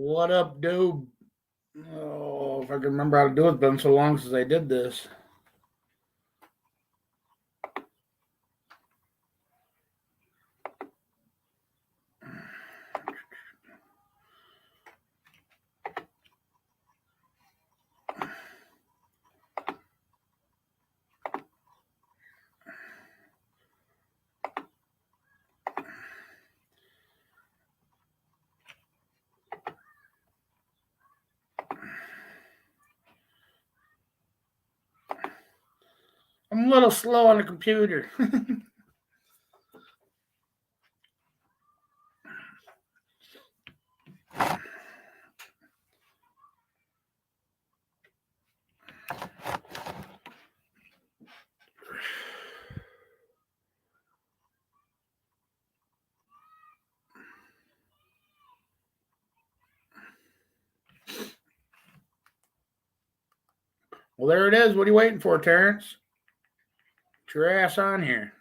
What up, dude? Oh, if I can remember how to do it, it's been so long since I did this. I'm a little slow on the computer. Well, there it is. What are you waiting for, Terrence? Get your ass on here.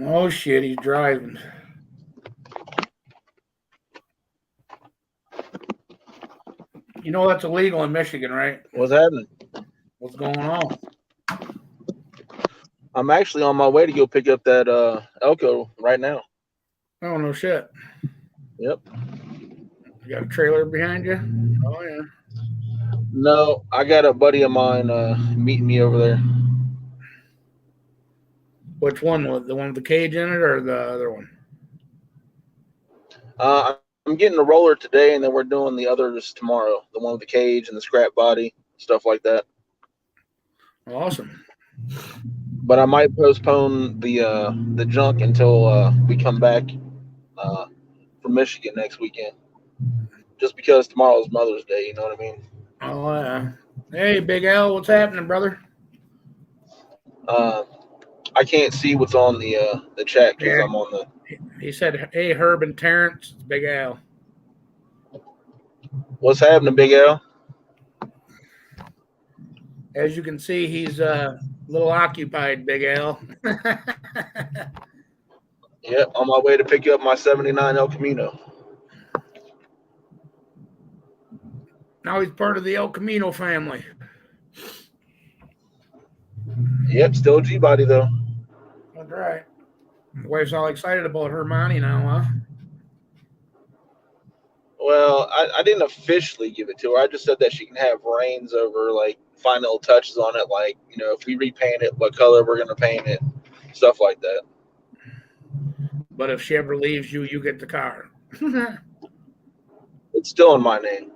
Oh, shit, he's driving. You know that's illegal in Michigan, right? What's happening? What's going on? I'm actually on my way to go pick up that Elko right now. Oh, no shit. Yep. You got a trailer behind you? Oh, yeah. No, I got a buddy of mine meeting me over there. Which one? The one with the cage in it or the other one? I'm getting the roller today, and then we're doing the others tomorrow. The one with the cage and the scrap body, stuff like that. Awesome. But I might postpone the junk until we come back uh, from Michigan next weekend. Just because tomorrow's Mother's Day, you know what I mean? Oh, yeah. Hey, Big Al, what's happening, brother? Uh, I can't see what's on the chat because Yeah, I'm on the. he said, "Hey, Herb and Terrence, it's Big Al." What's happening, Big L? As you can see, he's a little occupied, Big Al. Yep, on my way to pick up my '79 El Camino. Now he's part of the El Camino family. Yep, still G body though. That's right. The wife's all excited about her money now, huh? Well, I didn't officially give it to her. I just said that she can have reins over like final touches on it, like if we repaint it, what color we're gonna paint it, stuff like that. But if she ever leaves you, you get the car. It's still in my name.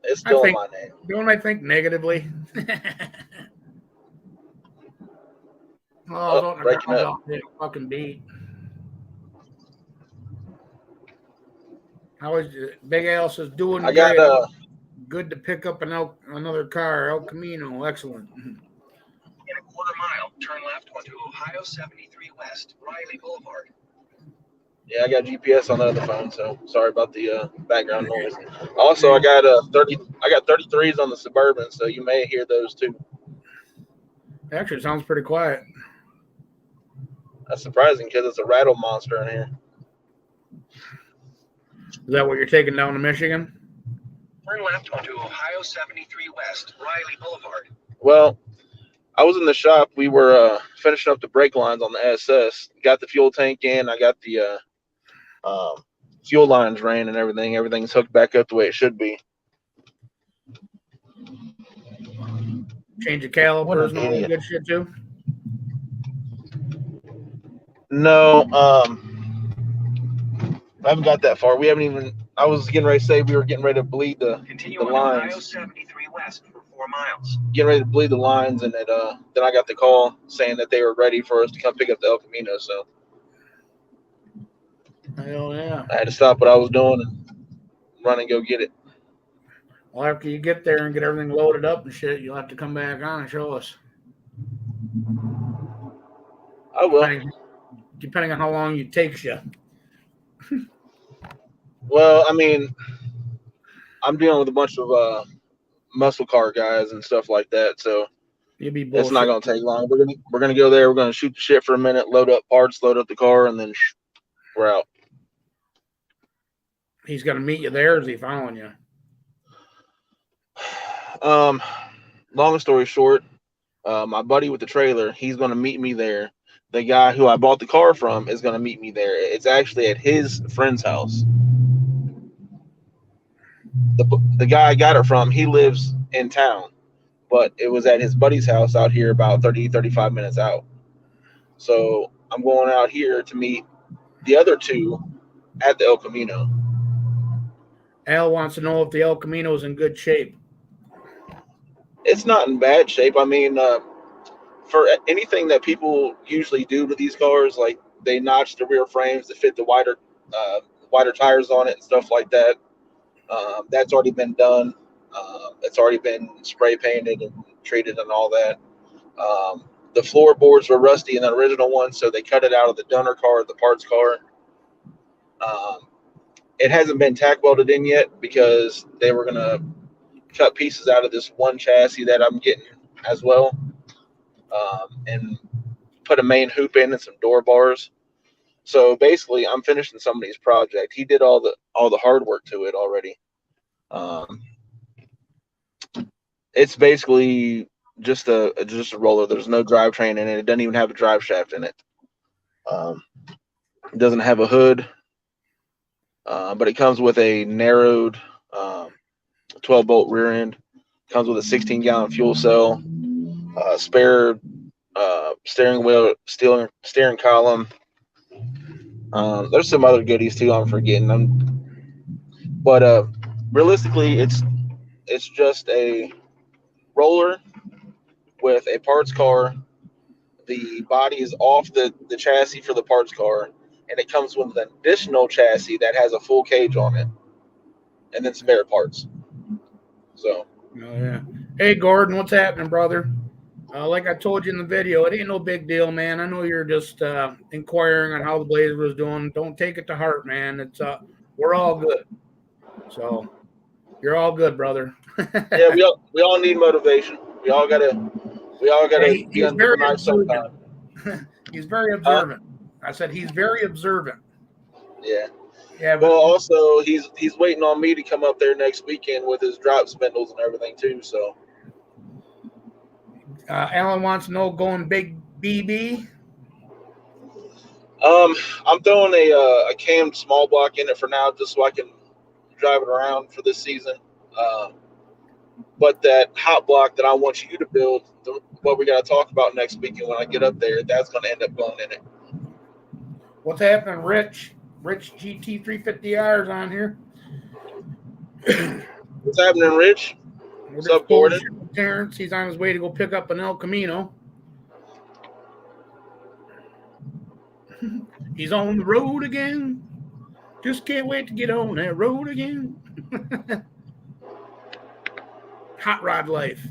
It's I still in think, my name. don't I think negatively? Oh, I was Oh, out in the breaking garage up. all day, fucking beat. How is Big Al says I doing got great. Good to pick up another car, El Camino. Excellent. In a quarter mile, turn left onto Ohio 73 West, Riley Boulevard. yeah, I got GPS on the other phone, so sorry about the background noise. Also, I got 30. I got 33s on the Suburban, so you may hear those too. Actually, it sounds pretty quiet. That's surprising because it's a rattle monster in here. Is that what you're taking down to Michigan? Turn left onto Ohio 73 West, Riley Boulevard. Well, I was in the shop. We were finishing up the brake lines on the SS. Got the fuel tank in. I got the fuel lines ran and everything. Everything's hooked back up the way it should be. Change the calipers and all that idiot. good shit too? No, I haven't got that far. We haven't even. I was getting ready to say we were getting ready to bleed the Ohio lines. 73 West for 4 miles. Getting ready to bleed the lines, and then I got the call saying that they were ready for us to come pick up the El Camino. So Hell yeah. I had to stop what I was doing and run and go get it. Well, after you get there and get everything loaded up and shit, you'll have to come back on and show us. I will. Depending on how long it takes you. Well, I mean, I'm dealing with a bunch of muscle car guys and stuff like that, so You'll be it's not bullshit. gonna take long. We're gonna go there. We're gonna shoot the shit for a minute, load up parts, load up the car, and then we're out. He's gonna meet you there. Or is he following you? Long story short, my buddy with the trailer, he's gonna meet me there. The guy who I bought the car from is gonna meet me there. It's actually at his friend's house. The guy I got it from, he lives in town, but it was at his buddy's house out here about 35 minutes out. So I'm going out here to meet the other two at the El Camino. Al wants to know if the El Camino is in good shape. It's not in bad shape. I mean, for anything that people usually do to these cars, like they notch the rear frames to fit the wider tires on it and stuff like that. That's already been done. It's already been spray painted and treated and all that. The floorboards were rusty in the original one, so they cut it out of the donor car, the parts car. It hasn't been tack welded in yet because they were gonna cut pieces out of this one chassis that I'm getting as well, and put a main hoop in and some door bars. So basically, I'm finishing somebody's project. He did all the hard work to it already. It's basically just a roller. There's no drivetrain in it. It doesn't even have a drive shaft in it. It doesn't have a hood, but it comes with a narrowed 12-bolt rear end. Comes with a 16-gallon fuel cell, spare steering wheel, steering column. There's some other goodies too I'm forgetting. But realistically, it's just a roller with a parts car. The body is off the chassis for the parts car, and it comes with an additional chassis that has a full cage on it, and then spare parts. So, Oh yeah. Hey Gordon, what's happening, brother? Like I told you in the video, it ain't no big deal, man. I know you're just inquiring on how the Blazer was doing. Don't take it to heart, man. It's we're all good. So you're all good, brother. yeah, we all need motivation. We all gotta Hey, be he's under the very knife observant. sometime. He's very Huh? observant. I said he's very observant. Yeah. Yeah, Well, but also he's waiting on me to come up there next weekend with his drop spindles and everything too. So, Alan wants to know going big BB. I'm throwing a cammed small block in it for now, just so I can drive it around for this season. But that hot block that I want you to build, what we got to talk about next weekend when I get up there, that's going to end up going in it. What's happening, Rich? Rich GT 350R is on here. What's happening, Rich? What's up, Gordon? Terrence, he's on his way to go pick up an El Camino. He's on the road again. Just can't wait to get on that road again. Hot rod life.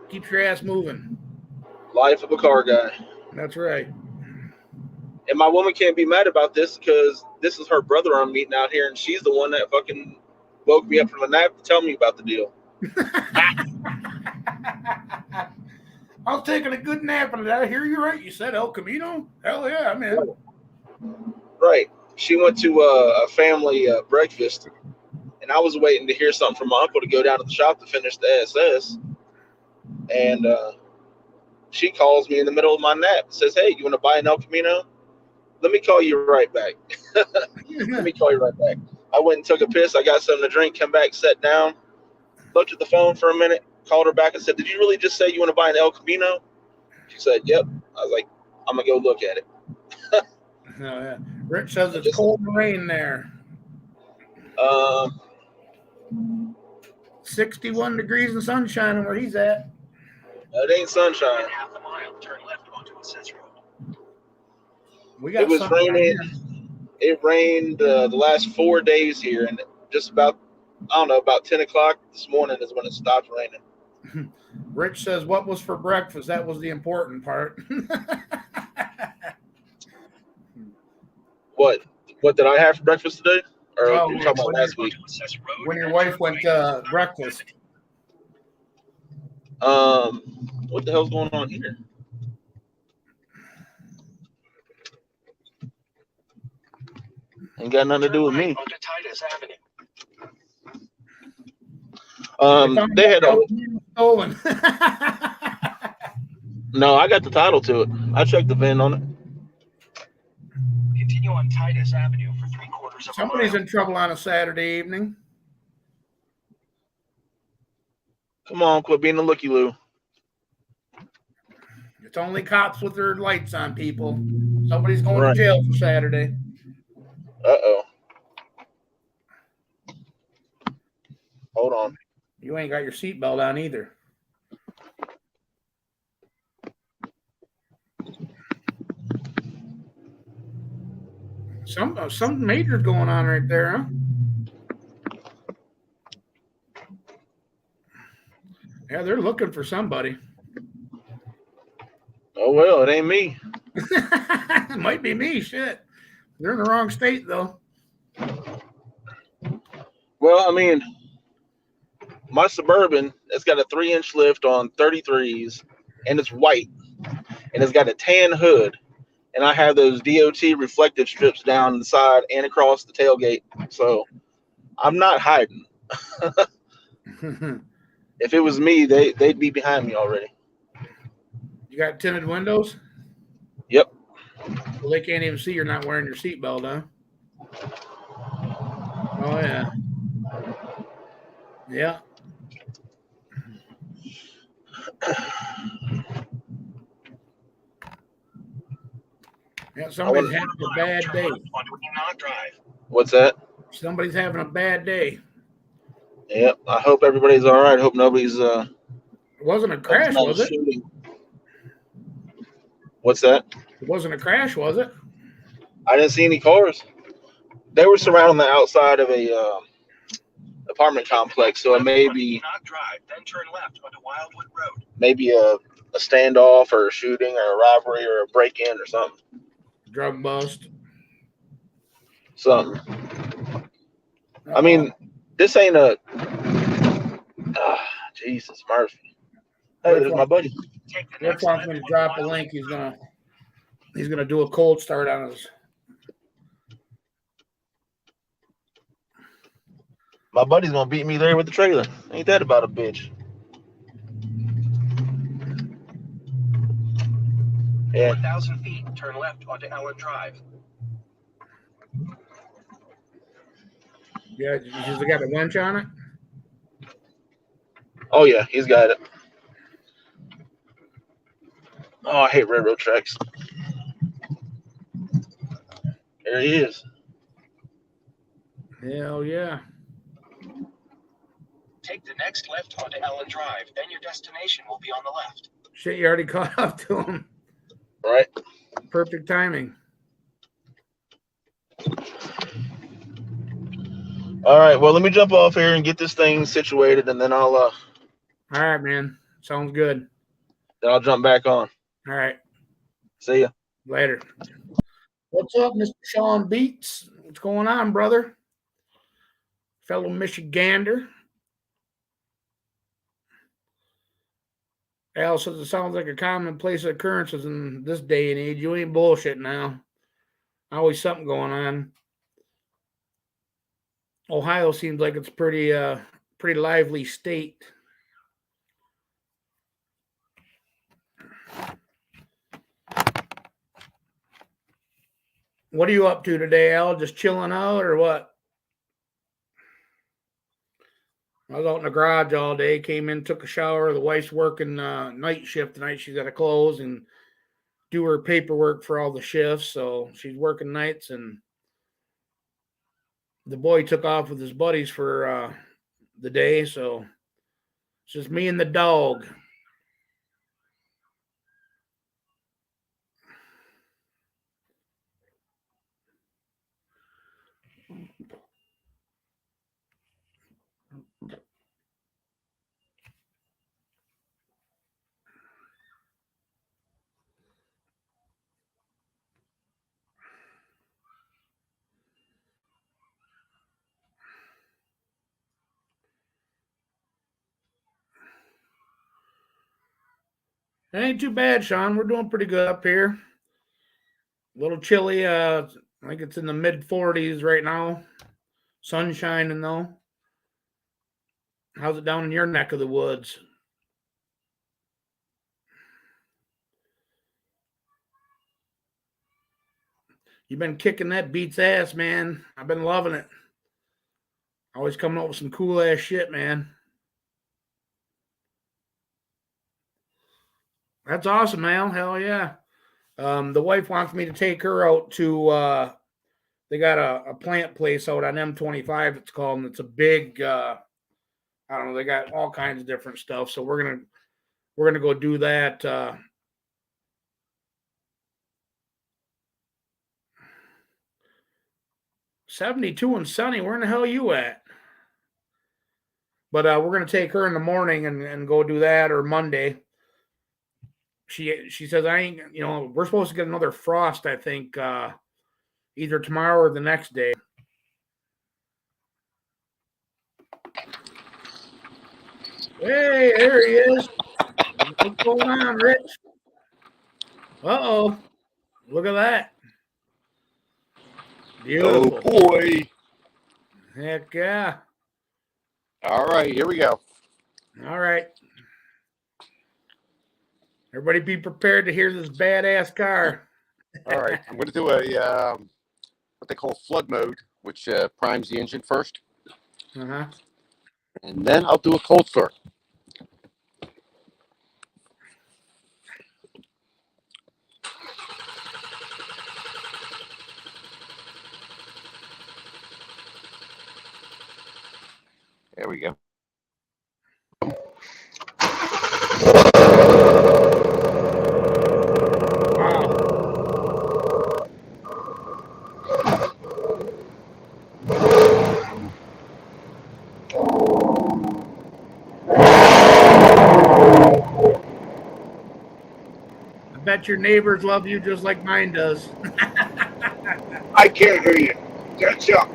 Keeps your ass moving. Life of a car guy. That's right. And my woman can't be mad about this because this is her brother I'm meeting out here, and she's the one that fucking woke me up from a nap to tell me about the deal. I was taking a good nap, and did I hear you right? You said El Camino? Hell yeah, I'm in. Right. She went to a family breakfast, and I was waiting to hear something from my uncle to go down to the shop to finish the SS. And she calls me in the middle of my nap and says, "Hey, you want to buy an El Camino? Let me call you right back." Let me call you right back. I went and took a piss. I got something to drink, come back, sat down, looked at the phone for a minute, called her back and said, "Did you really just say you want to buy an El Camino?" She said, "Yep." I was like, "I'm going to go look at it." Oh, yeah. Rich says it's cold and rain there. 61 degrees and sunshine where he's at. It ain't sunshine. Half a mile, turn left onto Assess Road. We got It was sunshine raining. here. It rained the last 4 days here, and just about, I don't know, about 10 o'clock this morning is when it stopped raining. Rich says, "What was for breakfast?" That was the important part. What did I have for breakfast today? Or Oh, you're talking about last week? when your wife went to breakfast. What the hell's going on here? Ain't got nothing to do with me. They had stolen. No, I got the title to it. I checked the VIN on it. Continue on Titus Avenue for 3/4 of Somebody's a mile. in trouble on a Saturday evening. Come on, quit being a looky-loo. It's only cops with their lights on, people. Somebody's going Right. to jail for Saturday. Uh-oh. Hold on. You ain't got your seatbelt on either. Something major going on right there, huh? Yeah, they're looking for somebody. Oh, well, it ain't me. It might be me. Shit. They're in the wrong state, though. Well, I mean, my Suburban, it's got a 3-inch lift on 33s, and it's white, and it's got a tan hood, and I have those DOT reflective strips down the side and across the tailgate. So I'm not hiding. If it was me, they'd be behind me already. You got tinted windows? Yep. Well, they can't even see you're not wearing your seatbelt, huh? Oh, yeah. Yeah. Yeah, somebody's having a bad day. What's that? Somebody's having a bad day. Yep. I hope everybody's all right. Hope nobody's It wasn't a crash, was it? shooting. What's that? It wasn't a crash, was it? I didn't see any cars. They were surrounding the outside of a apartment complex, so it may be maybe a standoff or a shooting or a robbery or a break-in or something. Drug bust. Something. I mean, this ain't a. Jesus Murphy. Hey, there's my buddy. Rich wants me to drop a link. He's gonna do a cold start on his. My buddy's gonna beat me there with the trailer. Ain't that about a bitch? Yeah. 1,000 feet, turn left onto Ellen Drive. Yeah, he's got a winch on it. Oh yeah, he's got it. Oh, I hate railroad tracks. There he is. Hell yeah. Take the next left onto Ellen Drive, then your destination will be on the left. Shit, you already caught up to him. Right. Perfect timing. All right. Well, let me jump off here and get this thing situated, and then I'll All right, man. Sounds good. Then I'll jump back on. All right. See ya. Later. What's up, Mr. Sean Beats? What's going on, brother? Fellow Michigander. Al says it sounds like a commonplace occurrences in this day and age. You ain't bullshit now. Always something going on. Ohio seems like it's pretty lively state. What are you up to today, Al? Just chilling out or what? I was out in the garage all day, came in, took a shower. The wife's working night shift tonight. She's got to close and do her paperwork for all the shifts. So she's working nights, and the boy took off with his buddies for the day. So it's just me and the dog. It ain't too bad, Sean. We're doing pretty good up here. A little chilly. I think it's in the mid 40s right now. Sun shining though. How's it down in your neck of the woods? You've been kicking that beat's ass, man. I've been loving it. Always coming up with some cool ass shit, man. That's awesome, man. Hell yeah. The wife wants me to take her out to they got a plant place out on M25, it's called, and it's a big I don't know, they got all kinds of different stuff. So we're gonna go do that. 72 and sunny. Where in the hell are you at? But we're gonna take her in the morning and go do that, or Monday. She says I ain't, we're supposed to get another frost, I think, either tomorrow or the next day. Hey, there he is. What's going on, Rich? Uh-oh. Look at that. Beautiful. Oh boy. Heck yeah. All right, here we go. All right. Everybody be prepared to hear this badass car. All right, I'm going to do a what they call flood mode, which primes the engine first, Uh-huh. and then I'll do a cold start. There we go. I bet your neighbors love you just like mine does. I can't hear you. Catch up.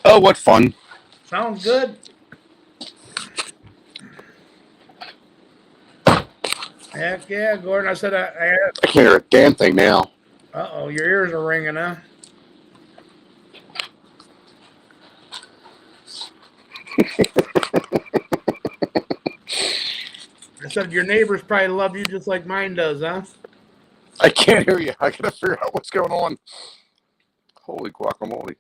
Oh, what fun. Sounds good. Heck yeah, Gordon. I said I can't hear a damn thing now. uh-oh, your ears are ringing, huh? I said your neighbors probably love you just like mine does, huh? I can't hear you. I got to figure out what's going on. Holy guacamole.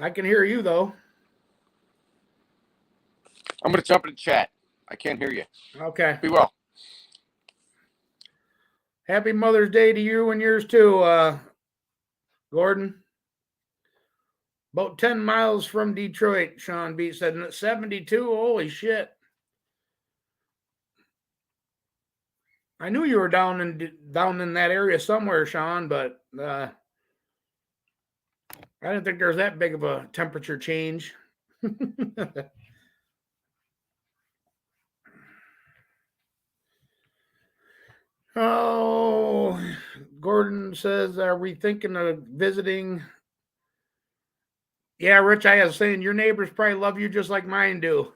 I can hear you, though. I'm going to jump in the chat. I can't hear you. Okay. Be well. Happy Mother's Day to you and yours, too, Gordon. About 10 miles from Detroit, Sean B. said. 72? Holy shit. I knew you were down in that area somewhere, Sean, but I didn't think there was that big of a temperature change. Oh, Gordon says, are we thinking of visiting? Yeah, Rich, I was saying your neighbors probably love you just like mine do.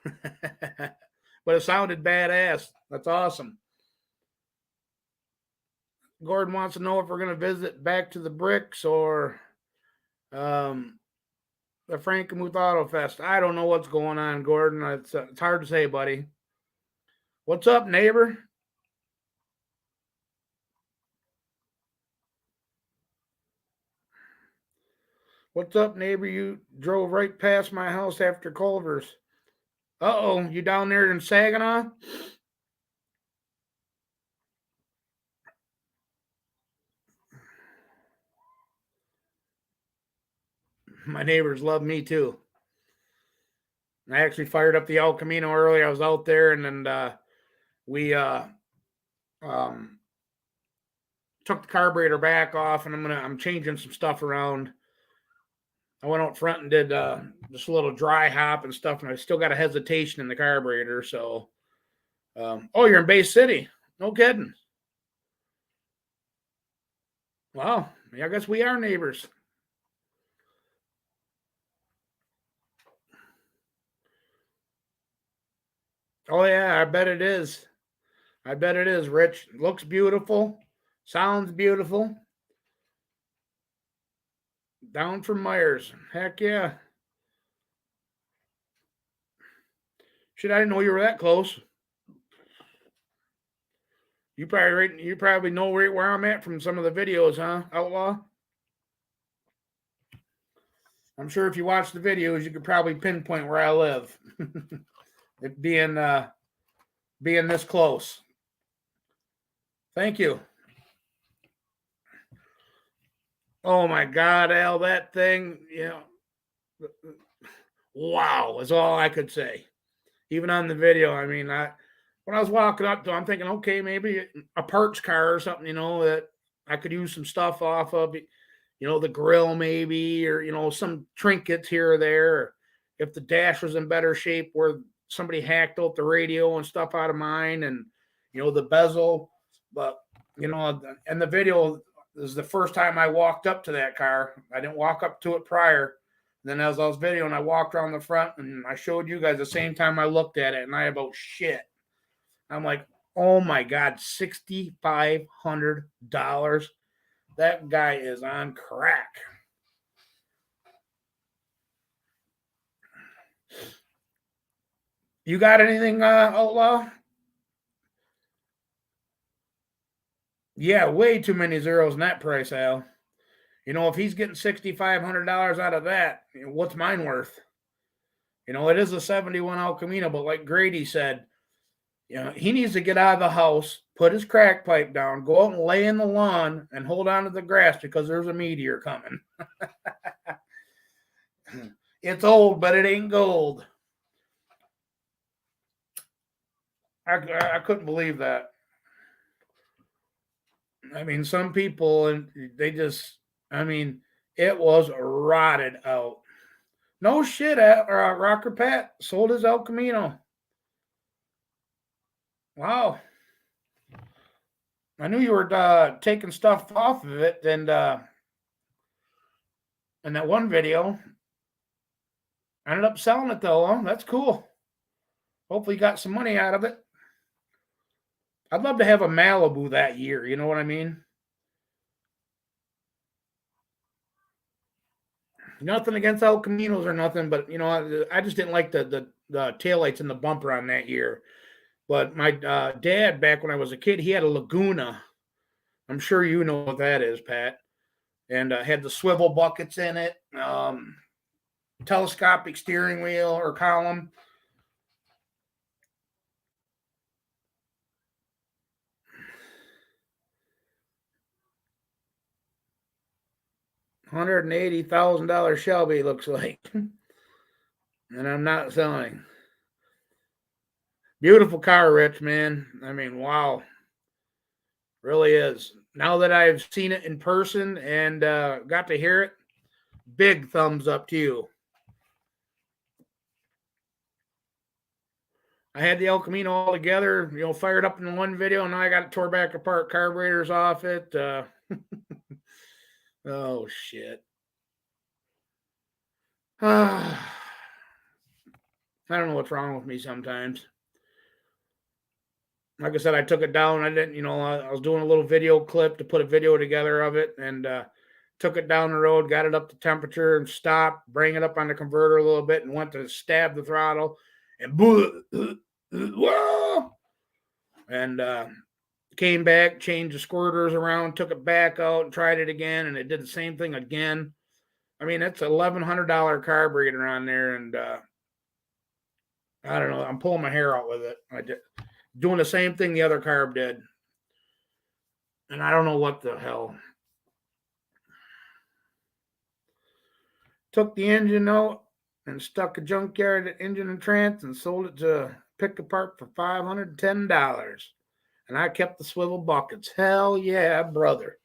But it sounded badass. That's awesome. Gordon wants to know if we're going to visit back to the Bricks or the Frankenmuth Auto Fest. I don't know what's going on, Gordon. It's hard to say, buddy. What's up, neighbor? What's up, neighbor? You drove right past my house after Culver's. Uh-oh, you down there in Saginaw? My neighbors love me too. I actually fired up the El Camino earlier. I was out there, and then we took the carburetor back off, and I'm changing some stuff around. I went out front and did just a little dry hop and stuff, and I still got a hesitation in the carburetor. So, oh, you're in Bay City? No kidding. Wow, I guess we are neighbors. Oh yeah, I bet it is. I bet it is, Rich. Looks beautiful. Sounds beautiful. Down from Myers. Heck yeah. Shit, I didn't know you were that close. You probably know right where I'm at from some of the videos, huh, Outlaw? I'm sure if you watch the videos, you could probably pinpoint where I live. It being this close. Thank you. Oh my God, Al, that thing, wow, is all I could say. Even on the video, I mean, when I was walking up to, I'm thinking, okay, maybe a parts car or something, that I could use some stuff off of, the grill maybe, or some trinkets here or there. Or if the dash was in better shape, where somebody hacked out the radio and stuff out of mine, and the bezel. But and the video is the first time I walked up to that car. I didn't walk up to it prior. Then as I was videoing, I walked around the front and I showed you guys the same time I looked at it, and I about shit. I'm like, oh my God, $6,500. That guy is on crack. You got anything, Outlaw? Yeah, way too many zeros in that price, Al. If he's getting $6,500 out of that, what's mine worth? It is a 71 El Camino, but like Grady said, he needs to get out of the house, put his crack pipe down, go out and lay in the lawn and hold on to the grass because there's a meteor coming. It's old, but it ain't gold. I couldn't believe that. I mean, some people, and they just, it was rotted out. No shit, Rocker Pat sold his El Camino. Wow. I knew you were taking stuff off of it, and in that one video, I ended up selling it though. Huh? That's cool. Hopefully, you got some money out of it. I'd love to have a Malibu that year. You know what I mean? Nothing against El Caminos or nothing, but I just didn't like the taillights and the bumper on that year. But my dad, back when I was a kid, he had a Laguna. I'm sure you know what that is, Pat. And had the swivel buckets in it, telescopic steering wheel or column. $180,000 Shelby looks like, and I'm not selling. Beautiful car, Rich, man. I mean, wow, really is. Now that I've seen it in person and got to hear it, big thumbs up to you. I had the El Camino all together, fired up in one video, and now I got it tore back apart, carburetors off it. Oh, shit. I don't know what's wrong with me sometimes. Like I said, I took it down. I didn't, I was doing a little video clip to put a video together of it, and took it down the road, got it up to temperature and stopped, bring it up on the converter a little bit, and went to stab the throttle, and and came back, changed the squirters around, took it back out, and tried it again, and it did the same thing again. I mean, it's an $1,100 carburetor on there, and I don't know. I'm pulling my hair out with it. Doing the same thing the other carb did, and I don't know what the hell. Took the engine out and stuck a junkyard engine and trans and sold it to Pick Apart for $510. And I kept the swivel buckets. Hell yeah, brother.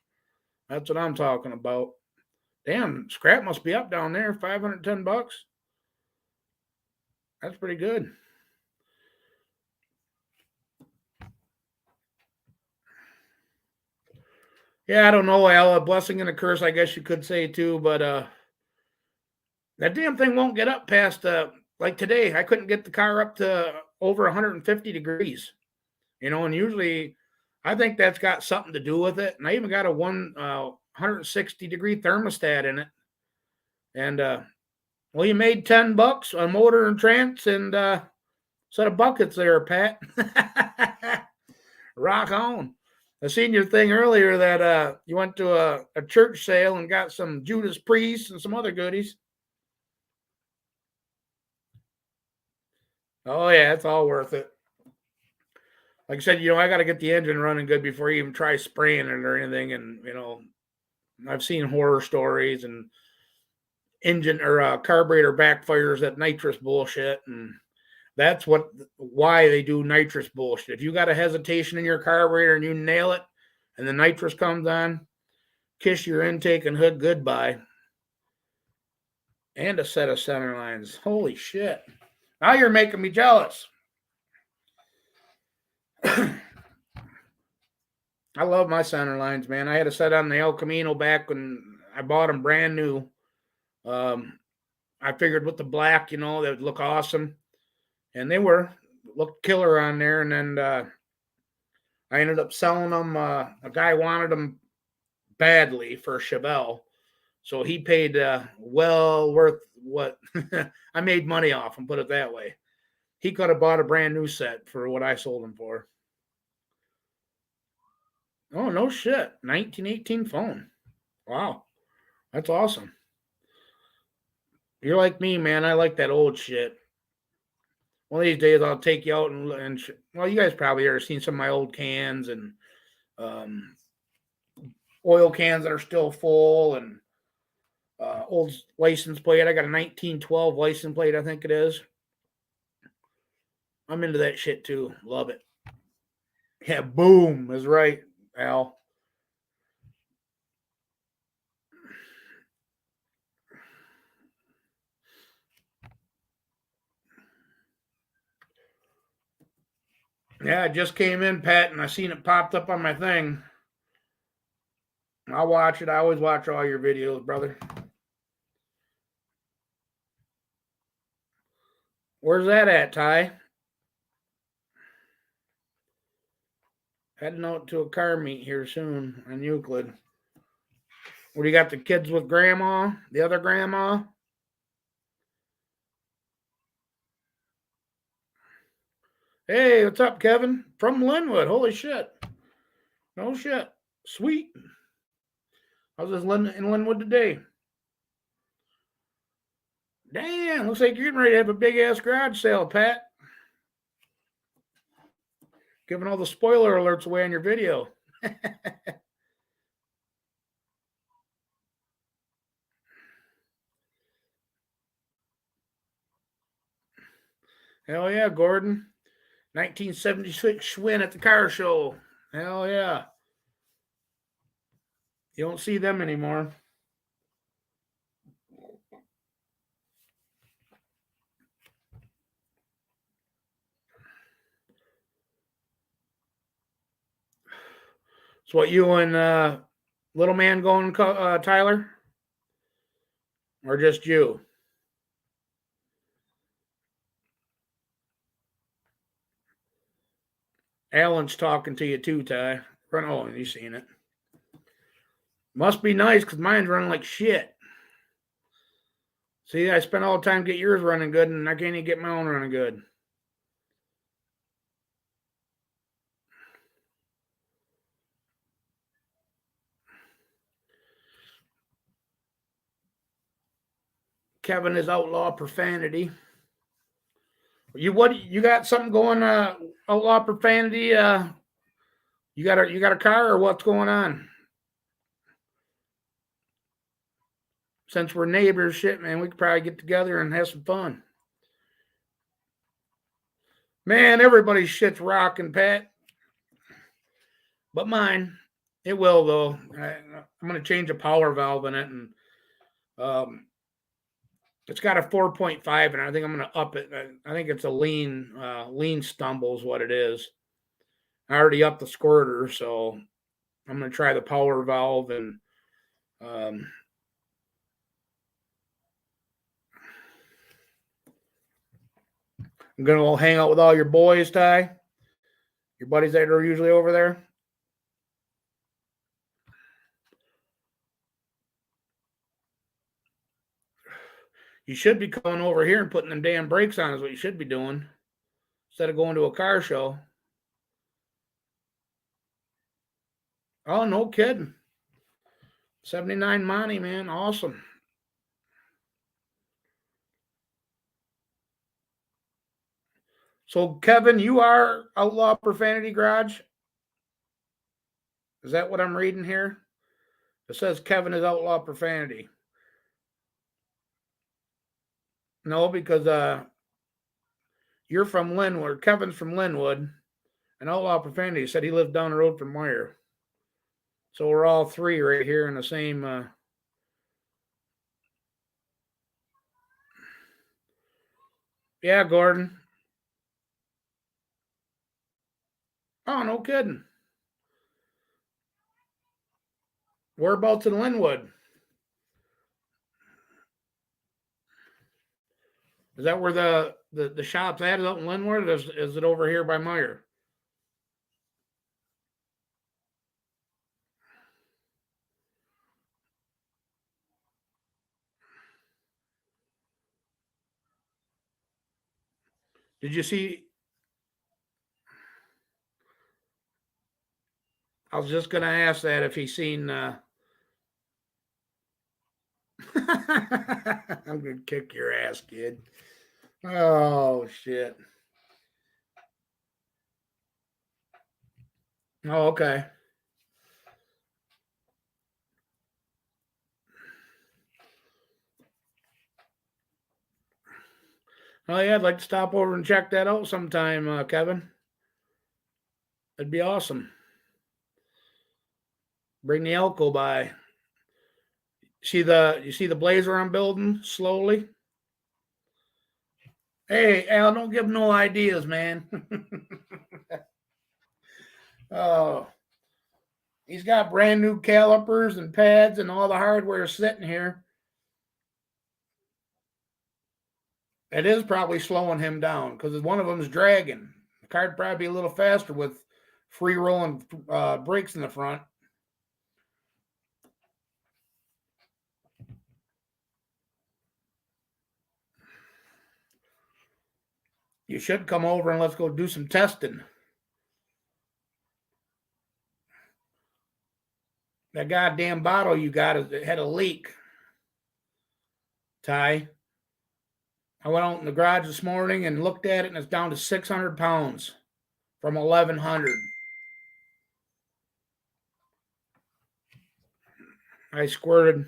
That's what I'm talking about. Damn, scrap must be up down there. $510. That's pretty good. Yeah, I don't know, Al. A blessing and a curse, I guess you could say too. But that damn thing won't get up past like today. I couldn't get the car up to over 150 degrees. And usually I think that's got something to do with it. And I even got a 160 degree thermostat in it. And well, you made $10 on motor and trans and set of buckets there, Pat. Rock on. I seen your thing earlier that you went to a church sale and got some Judas Priest and some other goodies. Oh yeah, it's all worth it. Like I said, I got to get the engine running good before you even try spraying it or anything. And I've seen horror stories and engine or carburetor backfires, that nitrous bullshit, and that's why they do nitrous bullshit. If you got a hesitation in your carburetor and you nail it, and the nitrous comes on, kiss your intake and hood goodbye. And a set of center lines. Holy shit! Now you're making me jealous. I love my center lines, man. I had a set on the El Camino back when I bought them brand new. I figured with the black, they would look awesome. And they looked killer on there. And then I ended up selling them. A guy wanted them badly for Chevelle. So he paid well worth what I made money off him, put it that way. He could have bought a brand new set for what I sold him for. Oh, no shit. 1918 phone. Wow. That's awesome. You're like me, man. I like that old shit. One of these days, I'll take you out and well, you guys probably ever seen some of my old cans and oil cans that are still full and old license plate. I got a 1912 license plate, I think it is. I'm into that shit too. Love it. Yeah, boom is right, Al. Yeah, it just came in, Pat, and I seen it popped up on my thing. I'll watch it. I always watch all your videos, brother. Where's that at, Ty? Heading out to a car meet here soon on Euclid. What do you got, the kids with grandma? The other grandma? Hey, what's up, Kevin? From Linwood. Holy shit. No shit. Sweet. I was just in Linwood today. Damn, looks like you're getting ready to have a big-ass garage sale, Pat. Giving all the spoiler alerts away on your video. Hell yeah, Gordon. 1976 Schwinn at the car show. Hell yeah. You don't see them anymore. So what, you and little man going, Tyler? Or just you? Alan's talking to you too, Ty. Oh, you seen it. Must be nice because mine's running like shit. See, I spent all the time to get yours running good, and I can't even get my own running good. Kevin is outlaw profanity. You got something going? Outlaw profanity. You got a car or what's going on? Since we're neighbors, shit, man, we could probably get together and have some fun. Man, everybody's shit's rocking, Pat. But mine, it will though. I'm gonna change a power valve in it, and It's got a 4.5, and I think I'm going to up it. I think it's a lean stumble is what it is. I already upped the squirter, so I'm going to try the power valve, and I'm going to hang out with all your boys, Ty. Your buddies that are usually over there. You should be coming over here and putting them damn brakes on is what you should be doing instead of going to a car show. Oh, no kidding. 79 Monty, man. Awesome. So, Kevin, you are Outlaw Profanity Garage? Is that what I'm reading here? It says Kevin is Outlaw Profanity. No, because you're from Linwood. Kevin's from Linwood. And Outlaw Profanity said he lived down the road from Meyer. So we're all three right here in the same. Yeah, Gordon. Oh, no kidding. Whereabouts in Linwood? Is that where the shop's at? Is out in Linwood? Or is it over here by Meyer? Did you see? I was just going to ask that if he's seen. I'm going to kick your ass, kid. Oh, shit. Oh, okay. Oh, yeah, I'd like to stop over and check that out sometime, Kevin. That'd be awesome. Bring the Elko by. You see the blazer I'm building slowly? Hey, Al, don't give him no ideas, man. Oh, he's got brand new calipers and pads and all the hardware sitting here. It is probably slowing him down because one of them is dragging. The car'd probably be a little faster with free rolling brakes in the front. You should come over and let's go do some testing. That goddamn bottle you got had a leak. Ty, I went out in the garage this morning and looked at it, and it's down to 600 pounds from 1,100. I squirted.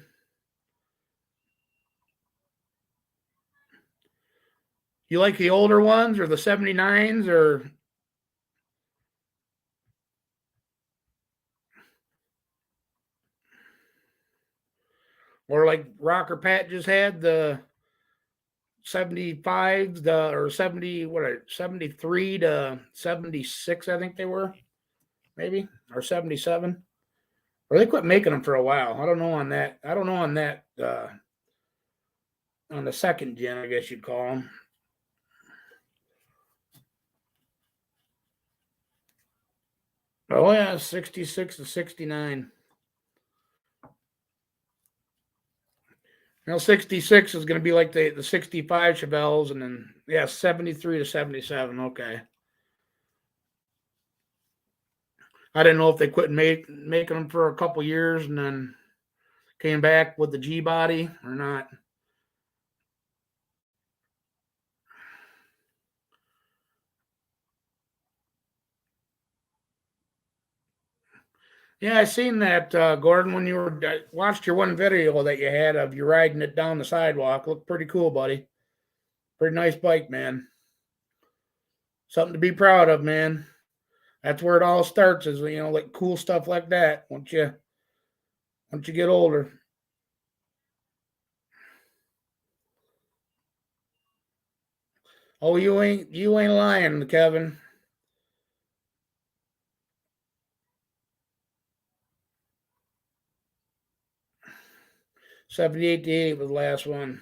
You like the older ones or the 79s or like Rocker Pat just had the 75s, or 73 to 76, I think they were, maybe, or 77. Or they quit making them for a while. I don't know on that. On the second gen, I guess you'd call them. Oh yeah, 66 to 69. 66 is going to be like the 65 Chevelles, and then 73 to 77. Okay. I didn't know if they quit making them for a couple years and then came back with the G body or not. Yeah, I seen that, Gordon, when I watched your one video that you had of you riding it down the sidewalk. Looked pretty cool, buddy. Pretty nice bike, man. Something to be proud of, man. That's where it all starts, is like cool stuff like that. Once you get older. Oh, you ain't lying, Kevin. $78 to $80 was the last one.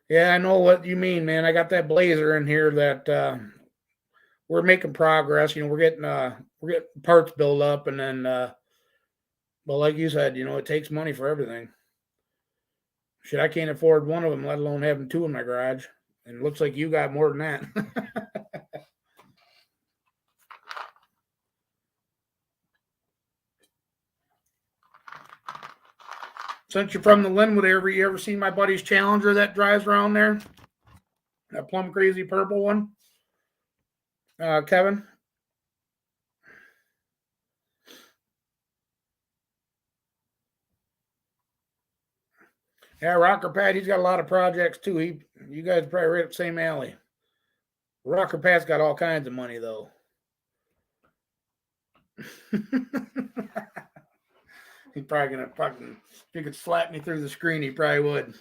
Yeah, I know what you mean, man. I got that blazer in here that we're making progress. We're getting parts built up, and then but like you said, it takes money for everything. Shit, I can't afford one of them, let alone having two in my garage. And it looks like you got more than that. Since you're from the Linwood area, you ever seen my buddy's Challenger that drives around there? That plum crazy purple one? Kevin? Yeah, Rocker Pat, he's got a lot of projects too. You guys probably right up the same alley. Rocker Pat's got all kinds of money though. He's probably gonna fucking, if he could slap me through the screen, he probably would.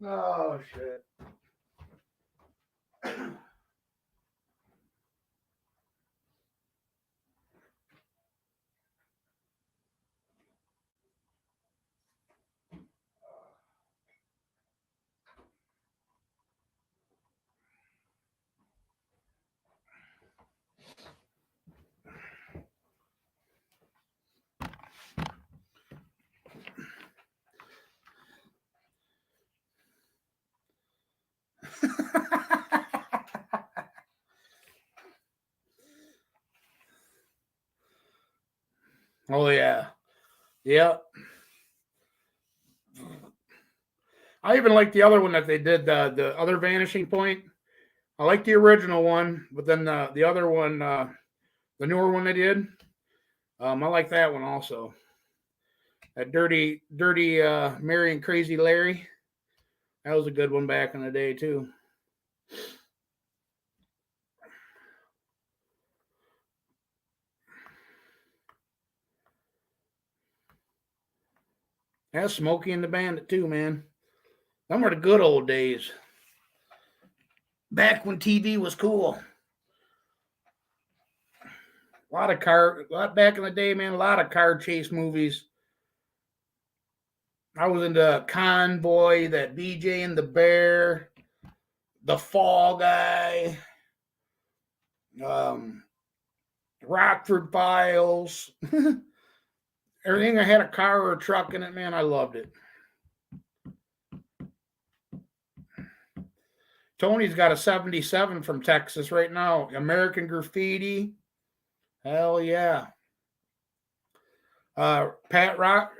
Oh shit. Oh yeah. Yep. I even like the other one that they did, the other Vanishing Point. I like the original one, but then the other one, the newer one they did, I like that one also. That dirty Mary and Crazy Larry. That was a good one back in the day too. That's Smokey and the Bandit too, man. Them were the good old days. Back when TV was cool. Back in the day, man, a lot of car chase movies. I was into Convoy, that BJ and the Bear, The Fall Guy, Rockford Files. Everything that had a car or a truck in it, man, I loved it. Tony's got a 77 from Texas right now. American Graffiti. Hell yeah. Pat Rock.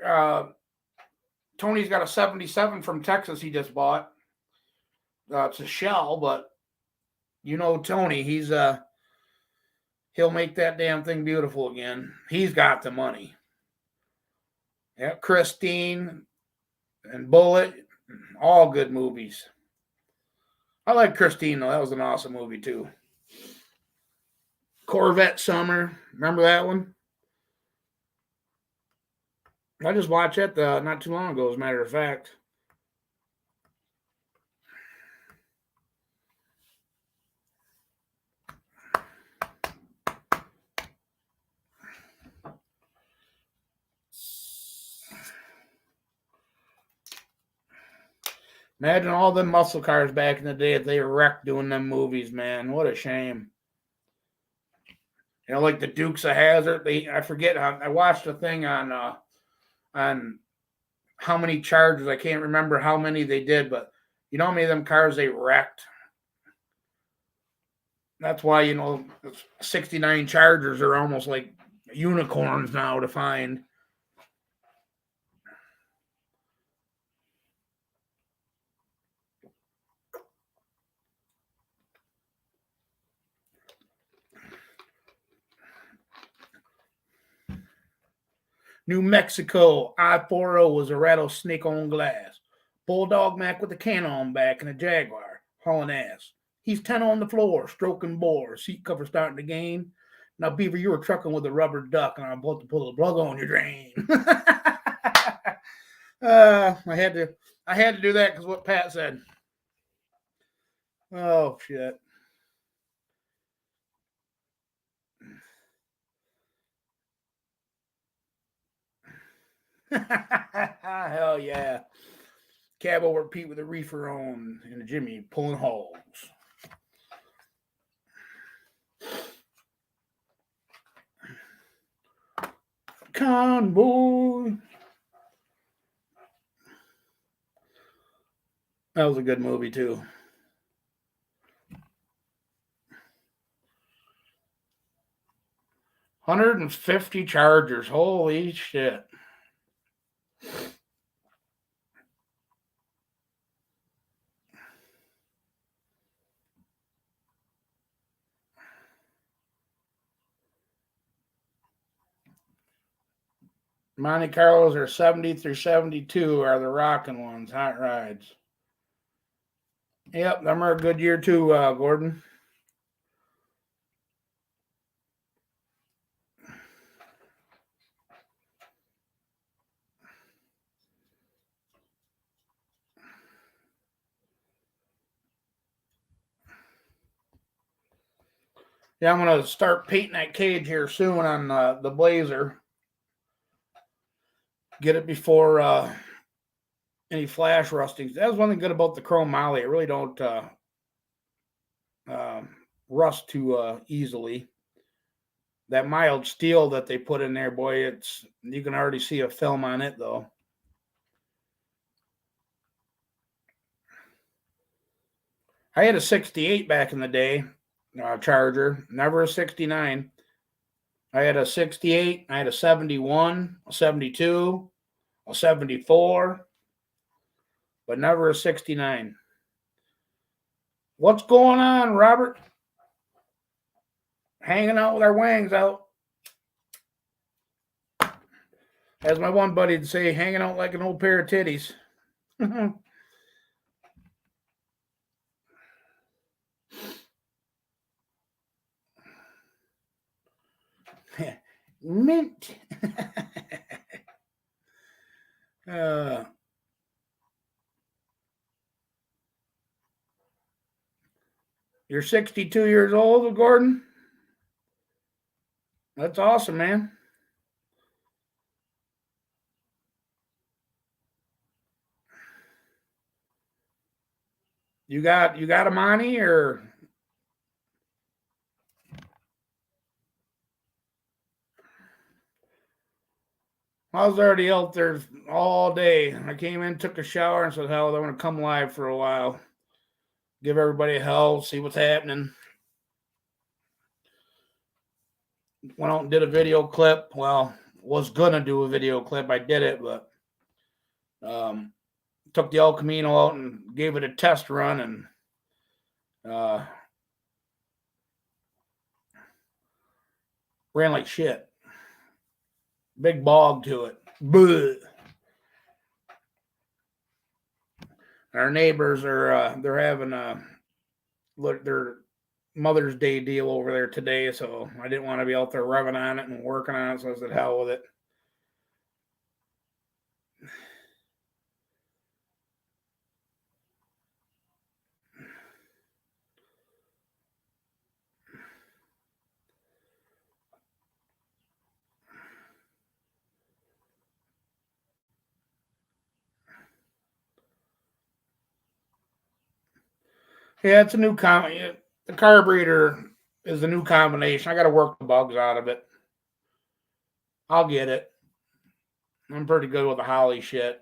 Tony's got a 77 from Texas he just bought. It's a shell, but Tony, he'll make that damn thing beautiful again. He's got the money. Yeah, Christine and Bullet, all good movies. I like Christine though. That was an awesome movie too. Corvette Summer, remember that one? I just watched it not too long ago, as a matter of fact. Imagine all them muscle cars back in the day if they were wrecked doing them movies, man. What a shame. Like the Dukes of Hazzard. I forget. I watched a thing on how many charges. I can't remember how many they did, but you know how many of them cars they wrecked? That's why 69 Chargers are almost like unicorns now to find. New Mexico, I-40 was a rattlesnake on glass. Bulldog Mac with a can on back and a Jaguar, hauling ass. He's 10 on the floor, stroking bore, seat cover starting to gain. Now, Beaver, you were trucking with a rubber duck, and I'm about to pull the plug on your drain. I had to do that because what Pat said. Oh shit. Hell yeah. Cab over Pete with a reefer on and Jimmy pulling holes. Convoy. That was a good movie too. $150 Chargers. Holy shit. Monte Carlos are 70 through 72 are the rocking ones. Hot rides. Yep, them are a good year too, Gordon. Yeah, I'm going to start painting that cage here soon on the Blazer. Get it before any flash rustings. That's one thing good about the chrome moly. It really don't rust too easily. That mild steel that they put in there, boy, you can already see a film on it though. I had a 68 back in the day, Charger, never a 69. I had a 68, I had a 71, a 72, a 74, but never a 69. What's going on, Robert? Hanging out with our wangs out. As my one buddy would say, hanging out like an old pair of titties. Mint. You're 62 years old, Gordon? That's awesome, man. You got a Monty or I was already out there all day. I came in, took a shower, and said, hell, I'm going to come live for a while. Give everybody a hell, see what's happening. Went out and did a video clip. Well, was going to do a video clip. I did it, but took the El Camino out and gave it a test run and ran like shit. Big bog to it. Bleh. Our neighbors are they're having their Mother's Day deal over there today, so I didn't want to be out there revving on it and working on it, so I said, hell with it. Yeah, it's a new the carburetor is a new combination. I got to work the bugs out of it. I'll get it. I'm pretty good with the Holly shit.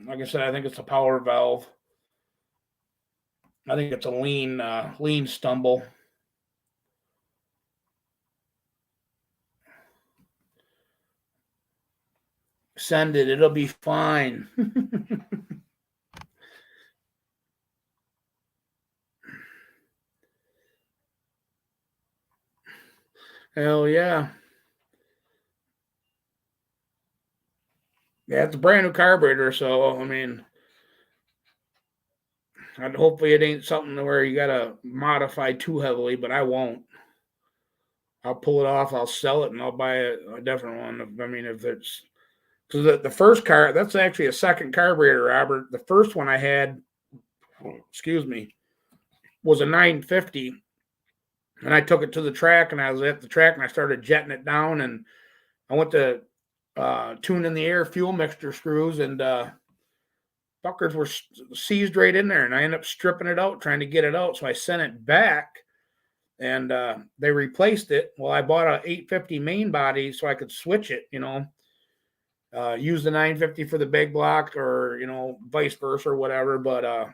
Like I said, I think it's a power valve. I think it's a lean stumble. Send it. It'll be fine. Hell yeah. Yeah, it's a brand new carburetor, so I mean, hopefully it ain't something where you gotta modify too heavily, but I won't. I'll pull it off, I'll sell it, and I'll buy a different one. I mean, if it's Because the first car, that's actually a second carburetor, Robert. The first one I had, excuse me, was a 950. And I took it to the track, and I was at the track, and I started jetting it down, and I went to tune in the air fuel mixture screws, and fuckers were seized right in there, and I ended up stripping it out, trying to get it out. So I sent it back, and they replaced it. Well, I bought a 850 main body so I could switch it, use the 950 for the big block, or vice versa or whatever. But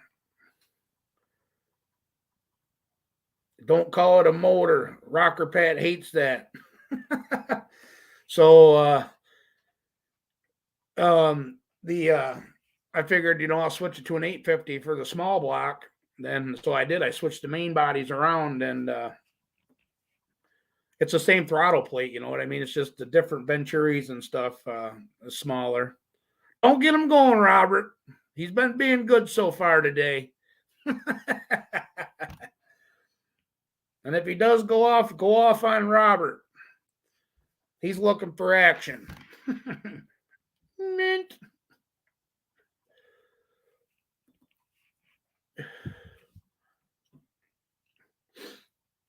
don't call it a motor. Rocker Pat hates that. So I figured, I'll switch it to an 850 for the small block. Then so I did. I switched the main bodies around, and it's the same throttle plate. You know what I mean? It's just the different Venturis and stuff, smaller. Don't get him going, Robert. He's been being good so far today. And if he does go off on Robert. He's looking for action. Mint.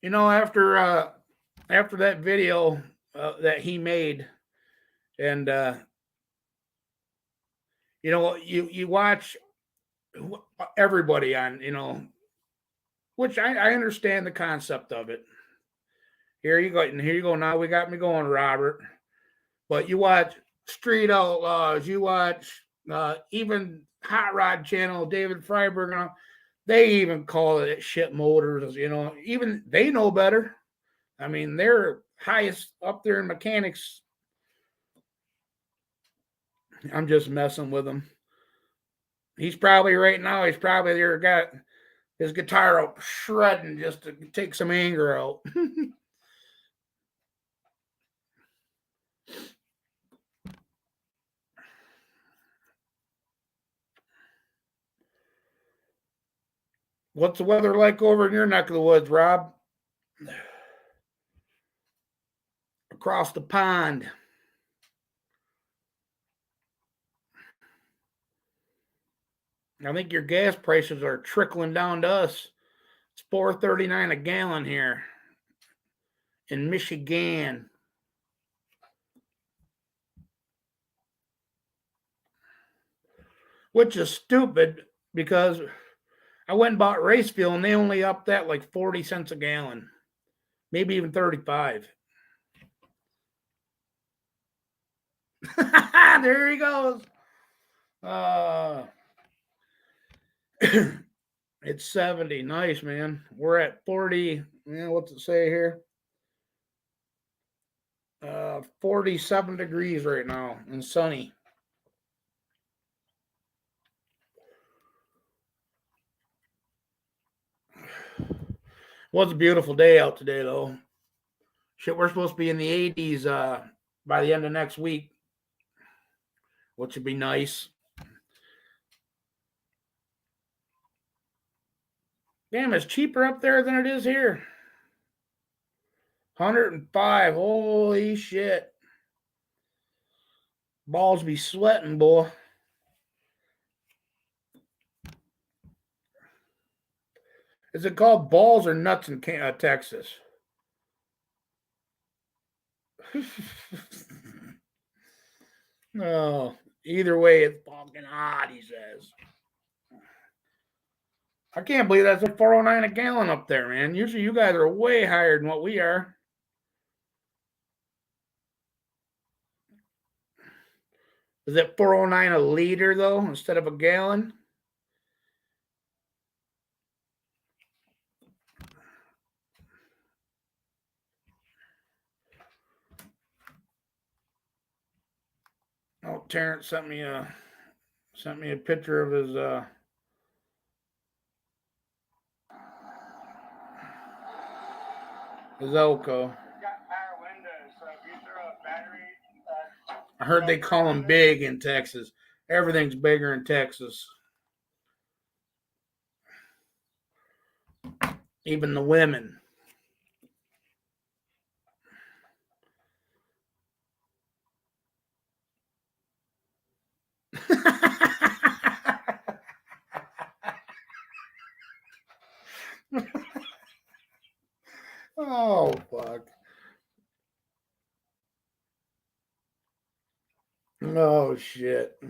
After that video that he made, and you watch everybody on, which I understand the concept of it. Here you go. Now we got me going, Robert. But you watch Street Outlaws, you watch even Hot Rod Channel, David Freiberg, they even call it shit motors, even they know better. I mean, they're highest up there in mechanics. I'm just messing with him. He's probably there, got his guitar out shredding just to take some anger out. What's the weather like over in your neck of the woods, Rob? Across the pond. I think your gas prices are trickling down to us. It's $4.39 a gallon here in Michigan. Which is stupid because I went and bought race fuel and they only upped that like 40 cents a gallon, maybe even 35. There he goes. It's 70. Nice, man. We're at 40. What's it say here? 47 degrees right now and sunny. Was a beautiful day out today, though. Shit, we're supposed to be in the 80s by the end of next week, which would be nice. Damn, it's cheaper up there than it is here. 105. Holy shit. Balls be sweating, boy. Is it called balls or nuts in Texas? No. Either way, it's fucking hot, he says. I can't believe that's a $4.09 a gallon up there, man. Usually you guys are way higher than what we are. Is it $4.09 a liter, though, instead of a gallon? Oh, Terrence sent me a picture of his Elko. I heard they call them big in Texas. Everything's bigger in Texas. Even the women. Oh, fuck. Oh, shit.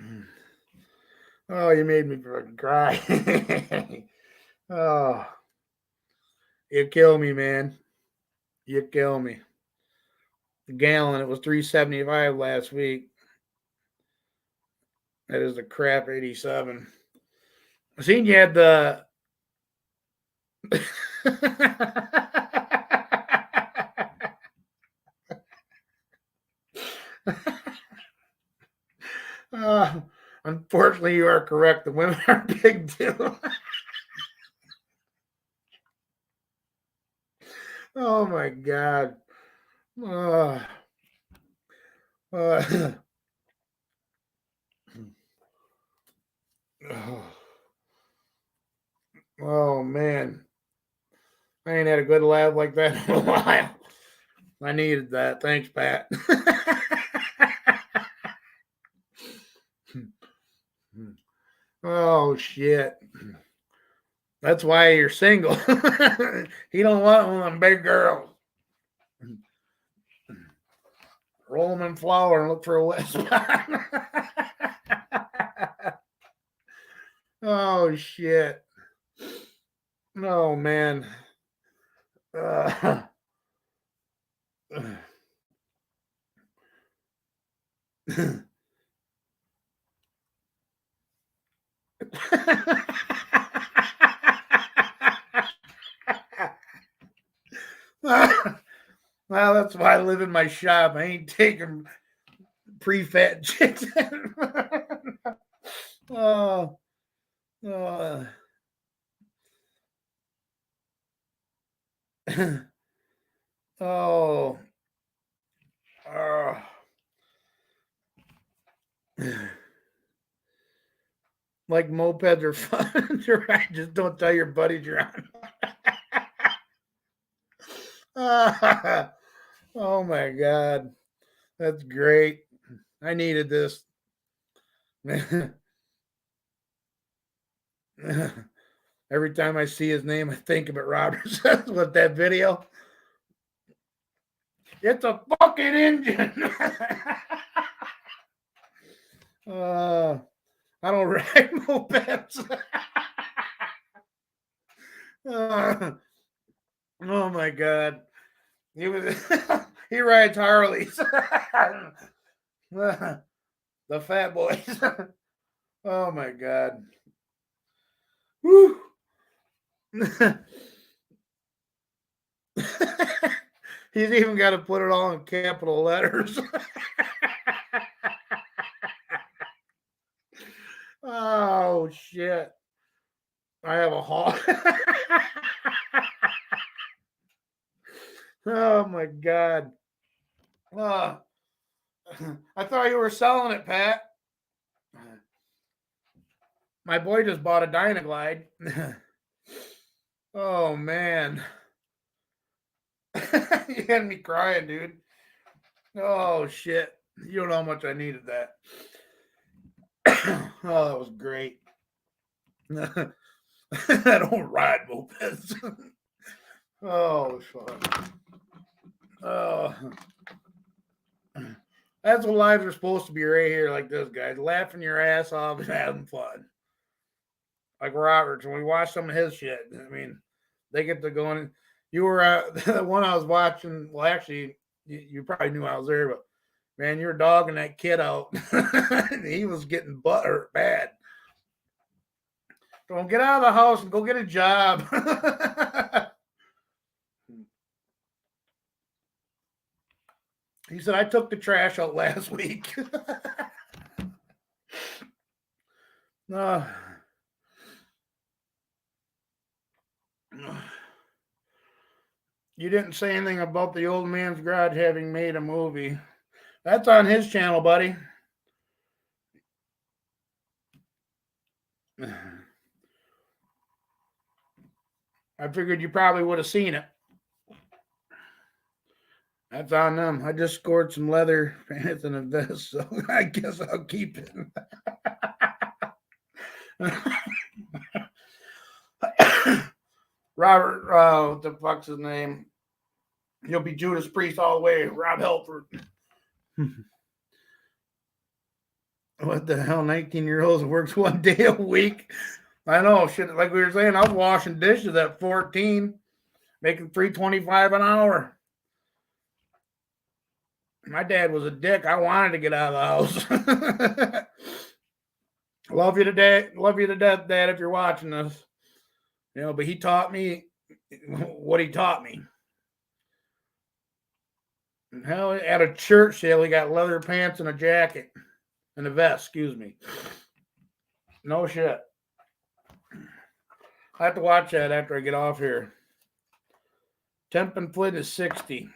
Oh, you made me fucking cry. Oh, you kill me, man. You kill me. The gallon, it was $3.75 last week. That is the crap 87. I seen you had the. Unfortunately, you are correct. The women are big too. Oh my god. Uh, uh, oh man. I ain't had a good laugh like that in a while. I needed that. Thanks, Pat. Oh shit. That's why you're single. He don't want one of them big girls. Roll them in flour and look for a wet spot. Oh shit. Oh man. Uh, well, that's why I live in my shop. I ain't taking pre-fat chicks. Oh, oh. Oh. Like mopeds are fun to ride. Just don't tell your buddies you're on. Oh my god. That's great. I needed this. Every time I see his name, I think about Robert says with that video. It's a fucking engine. I don't ride mopeds. Oh my god. He was he rides Harleys. The fat boys. Oh my god. Woo. He's even got to put it all in capital letters. Oh shit. I have a hawk. Oh my god. I thought you were selling it, Pat. My boy just bought a Dynaglide. Oh man. You had me crying, dude. Oh shit. You don't know how much I needed that. Oh, that was great. I don't ride mopeds. Oh, fuck. Oh. That's what lives are supposed to be right here, like this, guys. Laughing your ass off and having fun. Like Roberts, when we watch some of his shit, I mean, they get to go in. You were the one I was watching. Well, actually, you probably knew I was there, but man, you're dogging that kid out. He was getting butthurt bad. Don't get out of the house and go get a job. He said, I took the trash out last week. uh, you didn't say anything about the old man's garage having made a movie. That's on his channel, buddy. I figured you probably would have seen it. That's on them. I just scored some leather pants and a vest, so I guess I'll keep it. Robert, what the fuck's his name? He'll be Judas Priest all the way. Rob Helford. What the hell? 19-year-olds works 1 day a week. I know. Shit, like we were saying, I was washing dishes at 14, making $3.25 an hour. My dad was a dick. I wanted to get out of the house. Love you to death, Dad, if you're watching this. You know, but he taught me what he taught me. Hell, at a church sale, he got leather pants and a jacket and a vest. Excuse me. No shit. I have to watch that after I get off here. Temp in Flint is 60.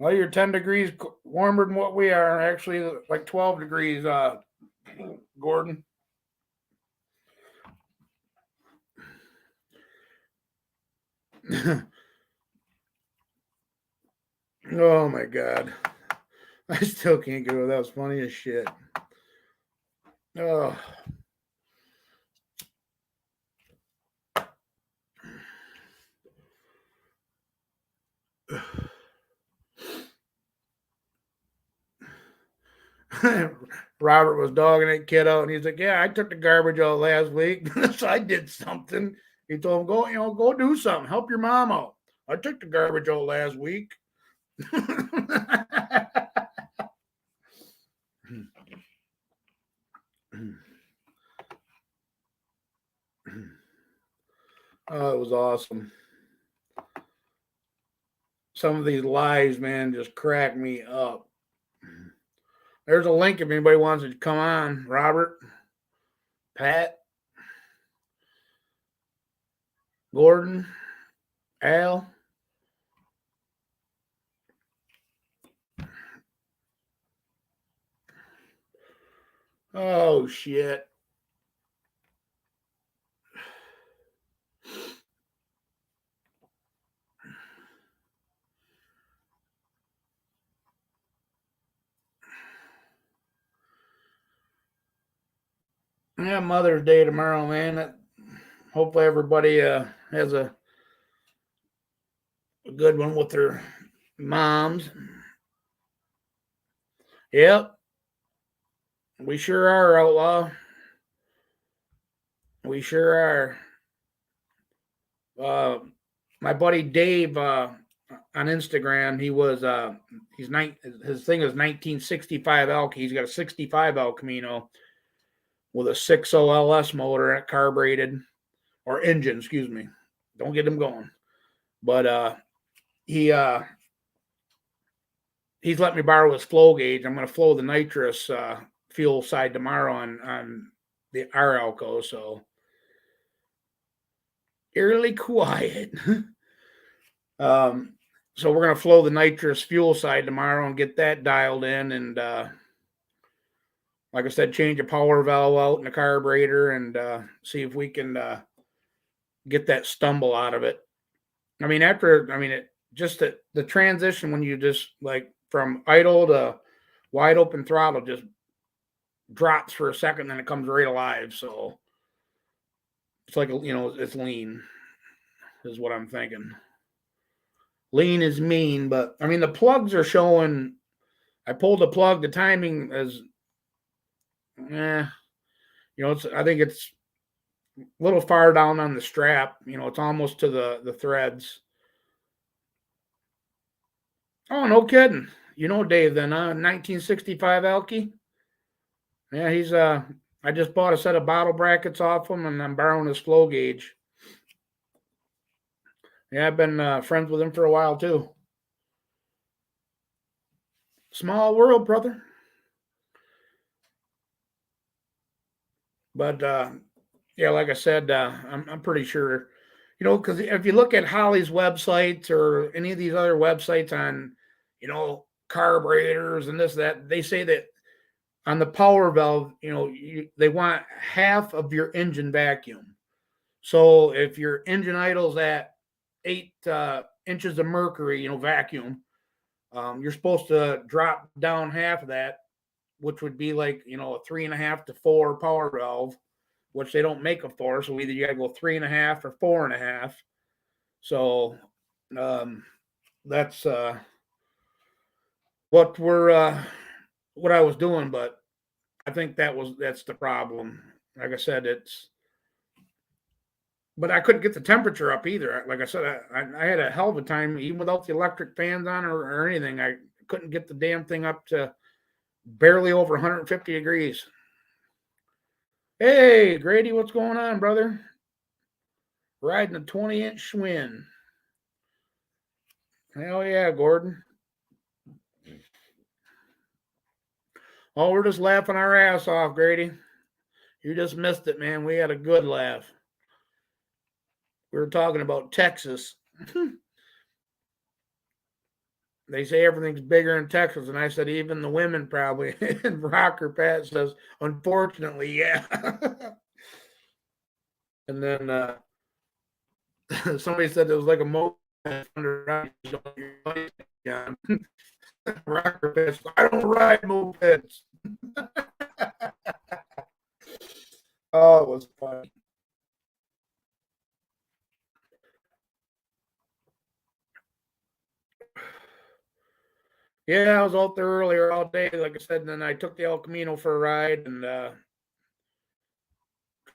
Well, you're 10 degrees warmer than what we are. Actually, like 12 degrees, Gordon. Oh my God. I still can't get over that. Was funny as shit. Oh. Robert was dogging that kid out, and he's like, "Yeah, I took the garbage out last week, so I did something." He told him, "Go do something. Help your mom out. I took the garbage out last week." Oh, it was awesome. Some of these lives, man, just crack me up. There's a link if anybody wants to come on. Robert, Pat, Gordon, Al. Oh, shit. Yeah, Mother's Day tomorrow, man. Hopefully everybody has a good one with their moms. Yep. We sure are, Outlaw. We sure are. My buddy Dave on Instagram, his thing is 1965 Elk. He's got a 65 El Camino with a 6.0 LS motor and carbureted or engine, excuse me. Don't get him going. But he's let me borrow his flow gauge. I'm going to flow the nitrous fuel side tomorrow on the our Elco, so eerily quiet. So we're going to flow the nitrous fuel side tomorrow and get that dialed in, and like I said, change a power valve out in the carburetor and see if we can get that stumble out of it. I mean, the transition when you just like from idle to wide open throttle just drops for a second, then it comes right alive. So it's like, it's lean is what I'm thinking. Lean is mean, but I mean, the plugs are showing. I pulled the plug. The timing is, I think it's a little far down on the strap. It's almost to the threads. Oh, no kidding. Dave then, 1965 Elky. Yeah, he's I just bought a set of bottle brackets off him, and I'm borrowing his flow gauge. Yeah, I've been friends with him for a while too. Small world, brother. But yeah, like I said, I'm pretty sure, because if you look at Holly's websites or any of these other websites on, carburetors and this, that, they say that on the power valve, they want half of your engine vacuum. So if your engine idle's at 8 inches of mercury, vacuum, you're supposed to drop down half of that, which would be like, a 3.5 to 4 power valve which they don't make a 4. So either you got to go 3.5 or 4.5. So that's what what I was doing, but I think that's the problem. Like I said, but I couldn't get the temperature up either. Like I said, I had a hell of a time, even without the electric fans on or anything. I couldn't get the damn thing up to barely over 150 degrees. Hey, Grady, what's going on, brother? Riding a 20-inch Schwinn. Hell yeah, Gordon. Oh, we're just laughing our ass off, Grady. You just missed it, man. We had a good laugh. We were talking about Texas. They say everything's bigger in Texas, and I said even the women probably. And Rocker Pat says, unfortunately, yeah. And then somebody said it was like a moped under. Yeah. Rocker Pat says, I don't ride mopeds. Oh, it was funny. Yeah, I was out there earlier all day, like I said, and then I took the El Camino for a ride and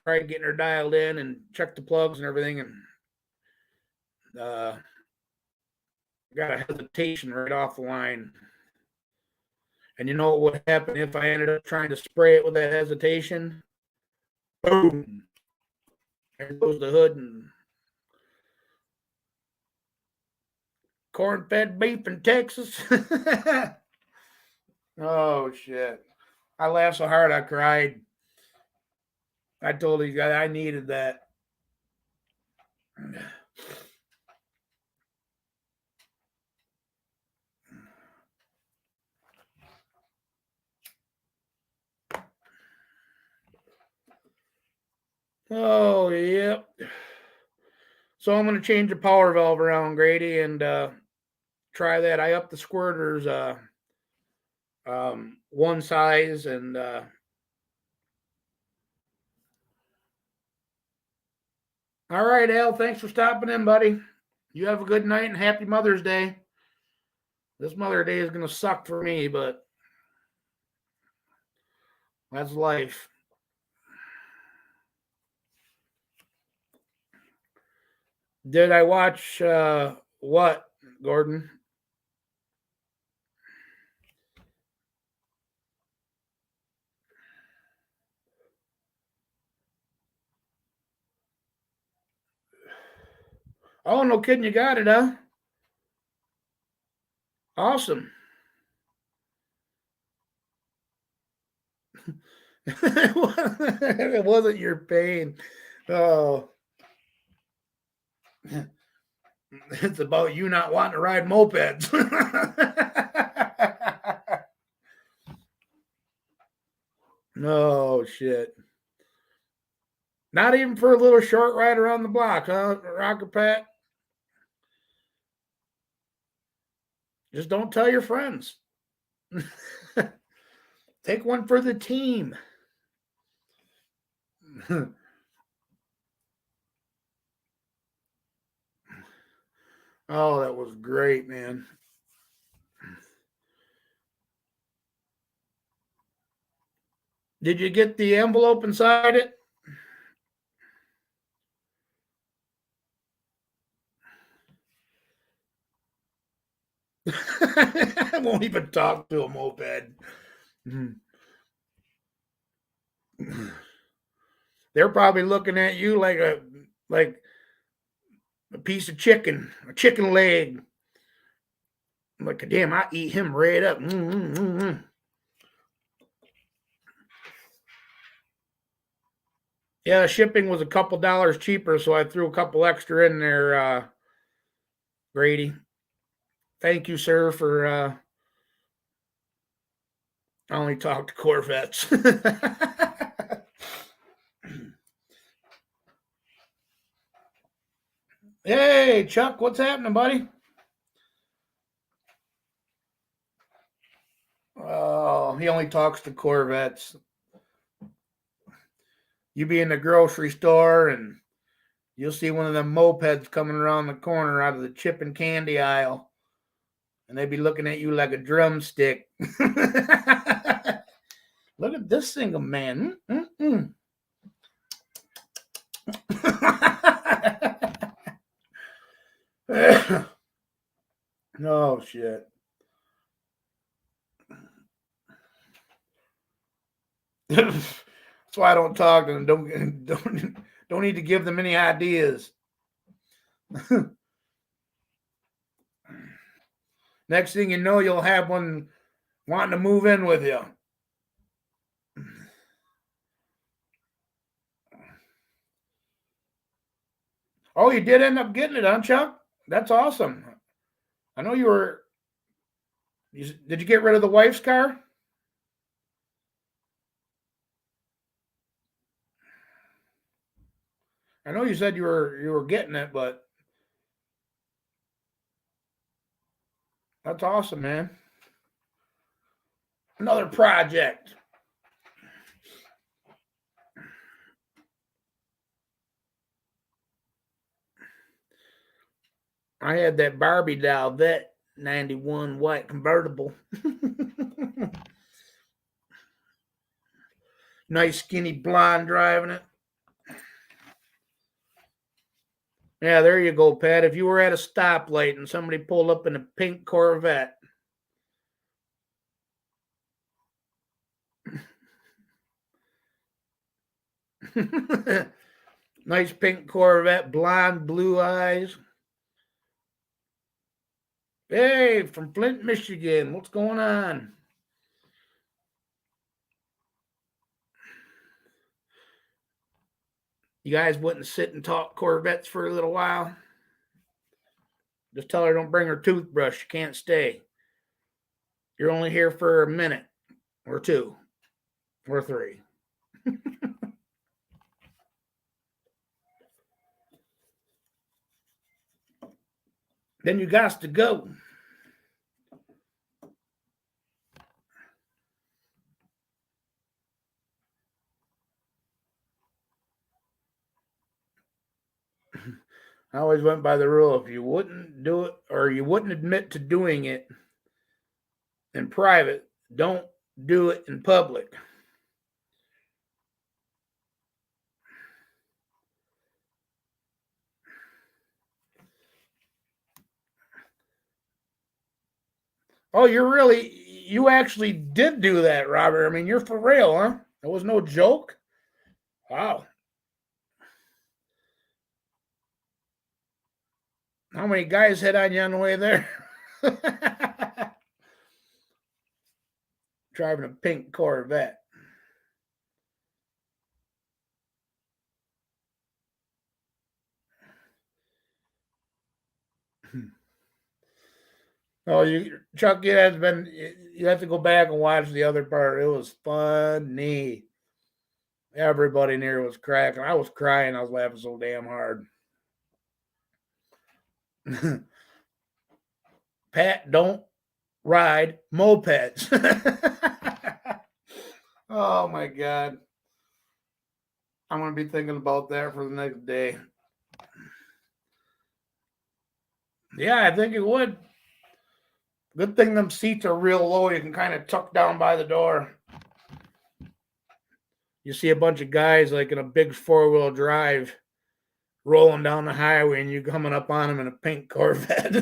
tried getting her dialed in and checked the plugs and everything, and got a hesitation right off the line. And you know what would happen if I ended up trying to spray it with that hesitation? Boom! There goes the hood and corn-fed beef in Texas. Oh shit! I laughed so hard I cried. I told these guys I needed that. Oh, yep. So I'm going to change the power valve around, Grady, and try that. I upped the squirters one size, and all right, Al, thanks for stopping in, buddy. You have a good night and happy Mother's Day. This Mother's Day is going to suck for me, but that's life. Did I watch what, Gordon? Oh, no kidding, you got it, huh? Awesome. It wasn't your pain. Oh. It's about you not wanting to ride mopeds. No shit. Not even for a little short ride around the block, huh, Rocker Pat? Just don't tell your friends. Take one for the team. Oh, that was great, man. Did you get the envelope inside it? I won't even talk to a moped. They're probably looking at you like a piece of chicken, a chicken leg. I'm like, damn, I eat him right up. Yeah, shipping was a couple dollars cheaper, so I threw a couple extra in there, Grady. Thank you, sir, for I only talk to Corvettes. Hey, Chuck, what's happening, buddy? Oh, he only talks to Corvettes. You be in the grocery store and you'll see one of them mopeds coming around the corner out of the chip and candy aisle, and they be looking at you like a drumstick. Look at this single man. Oh shit. That's why I don't talk to them. Don't need to give them any ideas. Next thing you know, you'll have one wanting to move in with you. Oh, you did end up getting it, huh, Chuck? That's awesome. I know you were. Did you get rid of the wife's car? I know you said you were getting it, but that's awesome, man. Another project. I had that Barbie doll vet 91 white convertible. Nice skinny blonde driving it. Yeah, there you go, Pat. If you were at a stoplight and somebody pulled up in a pink Corvette, nice pink Corvette, blonde, blue eyes. Hey, from Flint, Michigan. What's going on? You guys wouldn't sit and talk Corvettes for a little while? Just tell her don't bring her toothbrush. She can't stay. You're only here for a minute or two or three. Then you got to go. I always went by the rule, if you wouldn't do it or you wouldn't admit to doing it in private, don't do it in public. Oh, you actually did do that, Robert. I mean, you're for real, huh? That was no joke? Wow. How many guys hit on you on the way there? Driving a pink Corvette. Oh, Chuck, you have to go back and watch the other part. It was funny. Everybody in here was cracking. I was crying. I was laughing so damn hard. Pat, don't ride mopeds. Oh my God. I'm going to be thinking about that for the next day. Yeah, I think it would. Good thing them seats are real low. You can kind of tuck down by the door. You see a bunch of guys like in a big 4-wheel drive rolling down the highway and you coming up on them in a pink Corvette.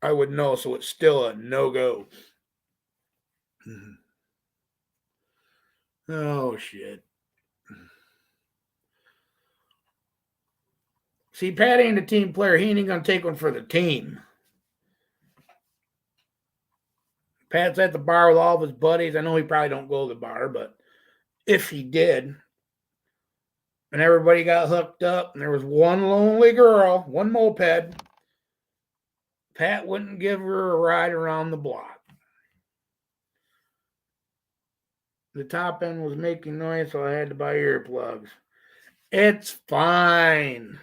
I would know, so it's still a no-go. Oh, shit. See, Pat ain't a team player. He ain't going to take one for the team. Pat's at the bar with all of his buddies. I know he probably don't go to the bar, but if he did, and everybody got hooked up, and there was one lonely girl, one moped, Pat wouldn't give her a ride around the block. The top end was making noise, so I had to buy earplugs. It's fine.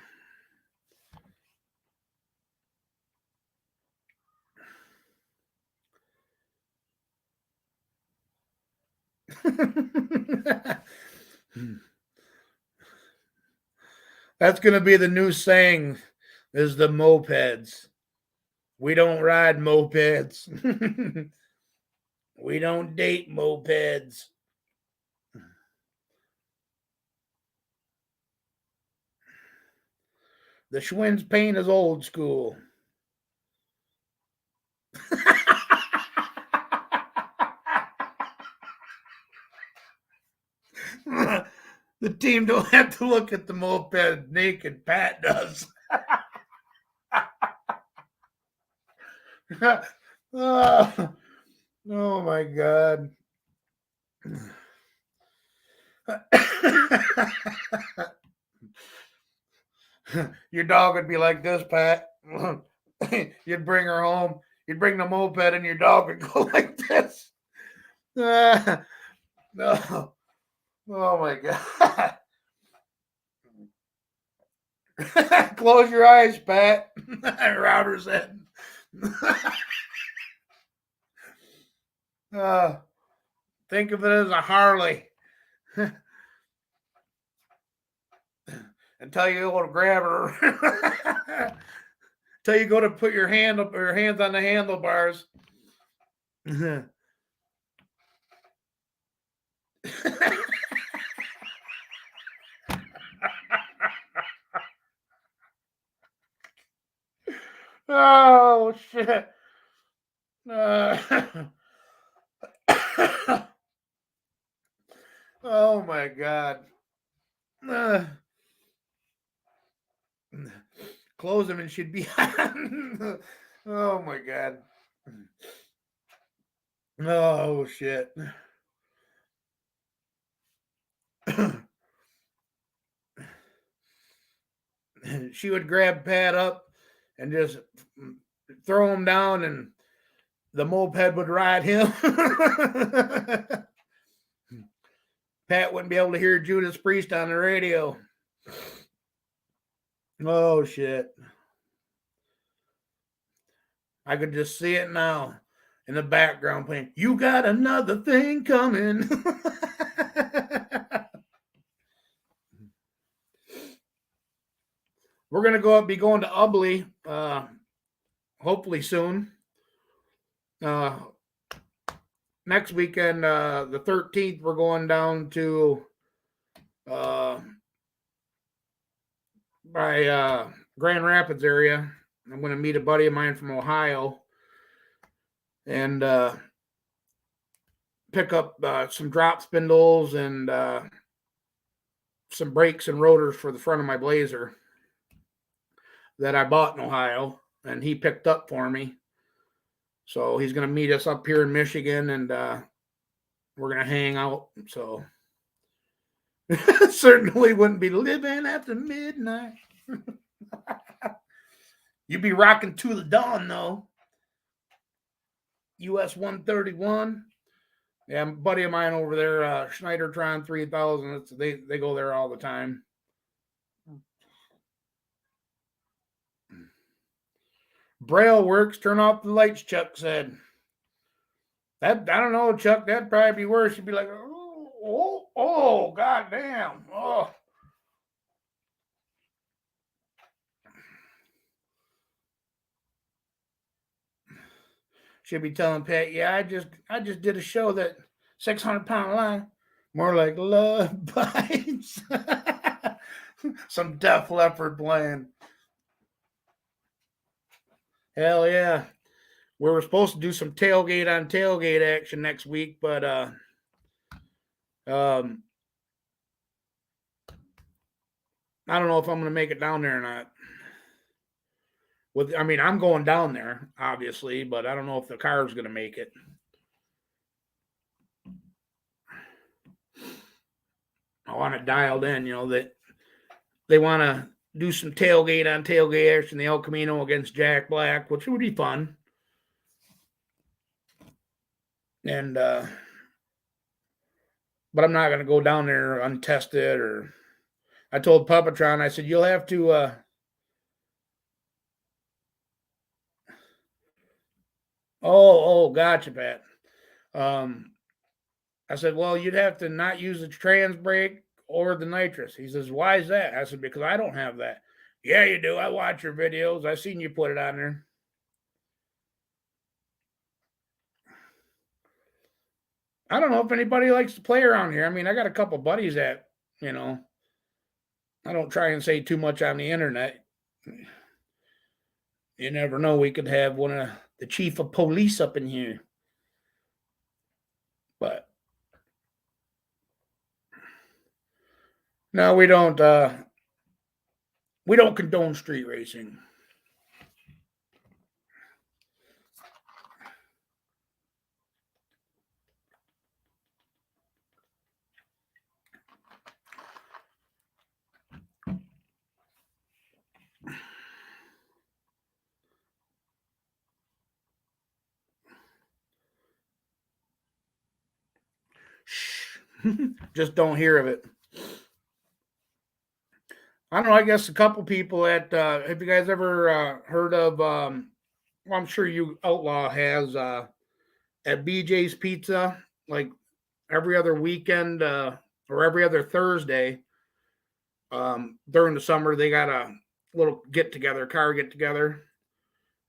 That's going to be the new saying, is the mopeds. We don't ride mopeds. We don't date mopeds. The Schwinn's paint is old school. The team don't have to look at the moped naked. Pat does. Oh, oh my God. Your dog would be like this, Pat. You'd bring her home. You'd bring the moped, and your dog would go like this. No. Oh my God. Close your eyes, Pat. Router said. Think of it as a Harley. Until you go to grab her. Until you go to put your hands on the handlebars. Oh shit. Oh my God. Close them and she'd be oh my God. Oh shit. She would grab Pat up and just throw him down, and the moped would ride him. Pat wouldn't be able to hear Judas Priest on the radio. Oh shit. I could just see it now in the background playing, "You Got Another Thing Coming." We're gonna be going to Ubley hopefully soon. Next weekend, the 13th, we're going down to by Grand Rapids area. I'm going to meet a buddy of mine from Ohio and pick up some drop spindles and some brakes and rotors for the front of my Blazer that I bought in Ohio, and he picked up for me. So he's going to meet us up here in Michigan, and we're going to hang out. So certainly wouldn't be living after midnight. You'd be rocking To the Dawn, though. US 131. Yeah, a buddy of mine over there, Schneidertron 3000. They go there all the time. Braille works. Turn off the lights, Chuck said. That, I don't know, Chuck. That'd probably be worse. You'd be like, oh, goddamn. Oh. Should be telling Pat, yeah, I just did a show that 600-pound line. More like Love Bites. Some Def Leppard playing. Hell yeah. We were supposed to do some tailgate on tailgate action next week, but I don't know if I'm going to make it down there or not. I'm going down there, obviously, but I don't know if the car's going to make it. I want it dialed in, that they want to do some tailgate on tailgate action, the El Camino against Jack Black, which would be fun. And but I'm not going to go down there untested. Or I told Puppetron, I said, you'll have to gotcha, Pat. I said, well, you'd have to not use the trans brake or the nitrous. He says, why is that? I said, because I don't have that. Yeah, you do. I watch your videos. I seen you put it on there. I don't know if anybody likes to play around here. I mean, I got a couple buddies that, you know, I don't try and say too much on the internet. You never know. We could have one of the chief of police up in here. But no, we don't condone street racing. Shh. Just don't hear of it. I don't know. I guess a couple people at have you guys ever heard of well, I'm sure you outlaw has at BJ's Pizza, like every other weekend or every other Thursday during the summer, they got a little car get together.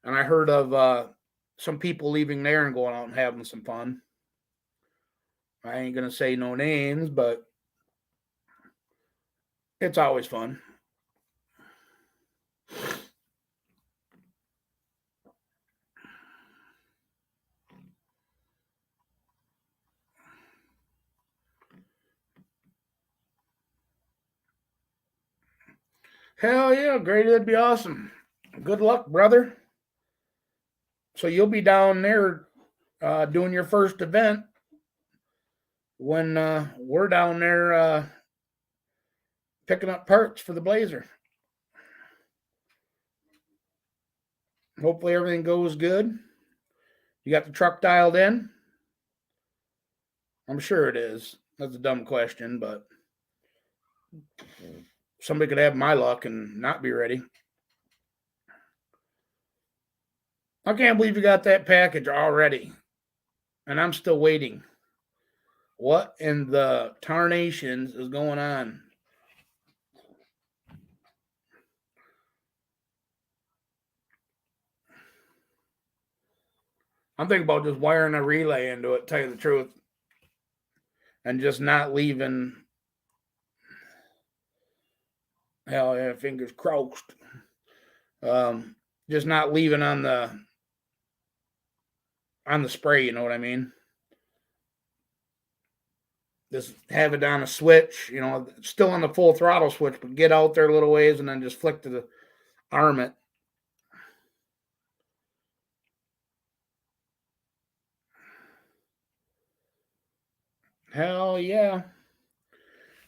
And I heard of some people leaving there and going out and having some fun. I ain't going to say no names, but it's always fun. Hell yeah, Grady, that'd be awesome. Good luck, brother. So you'll be down there doing your first event when we're down there picking up parts for the Blazer. Hopefully everything goes good. You got the truck dialed in? I'm sure it is. That's a dumb question, but somebody could have my luck and not be ready. I can't believe you got that package already. And I'm still waiting. What in the tarnations is going on? I'm thinking about just wiring a relay into it, tell you the truth. And just not leaving. Hell yeah, fingers crossed. Just not leaving on the spray, you know what I mean? Just have it on a switch, you know, still on the full throttle switch, but get out there a little ways and then just flick to the arm it. Hell yeah.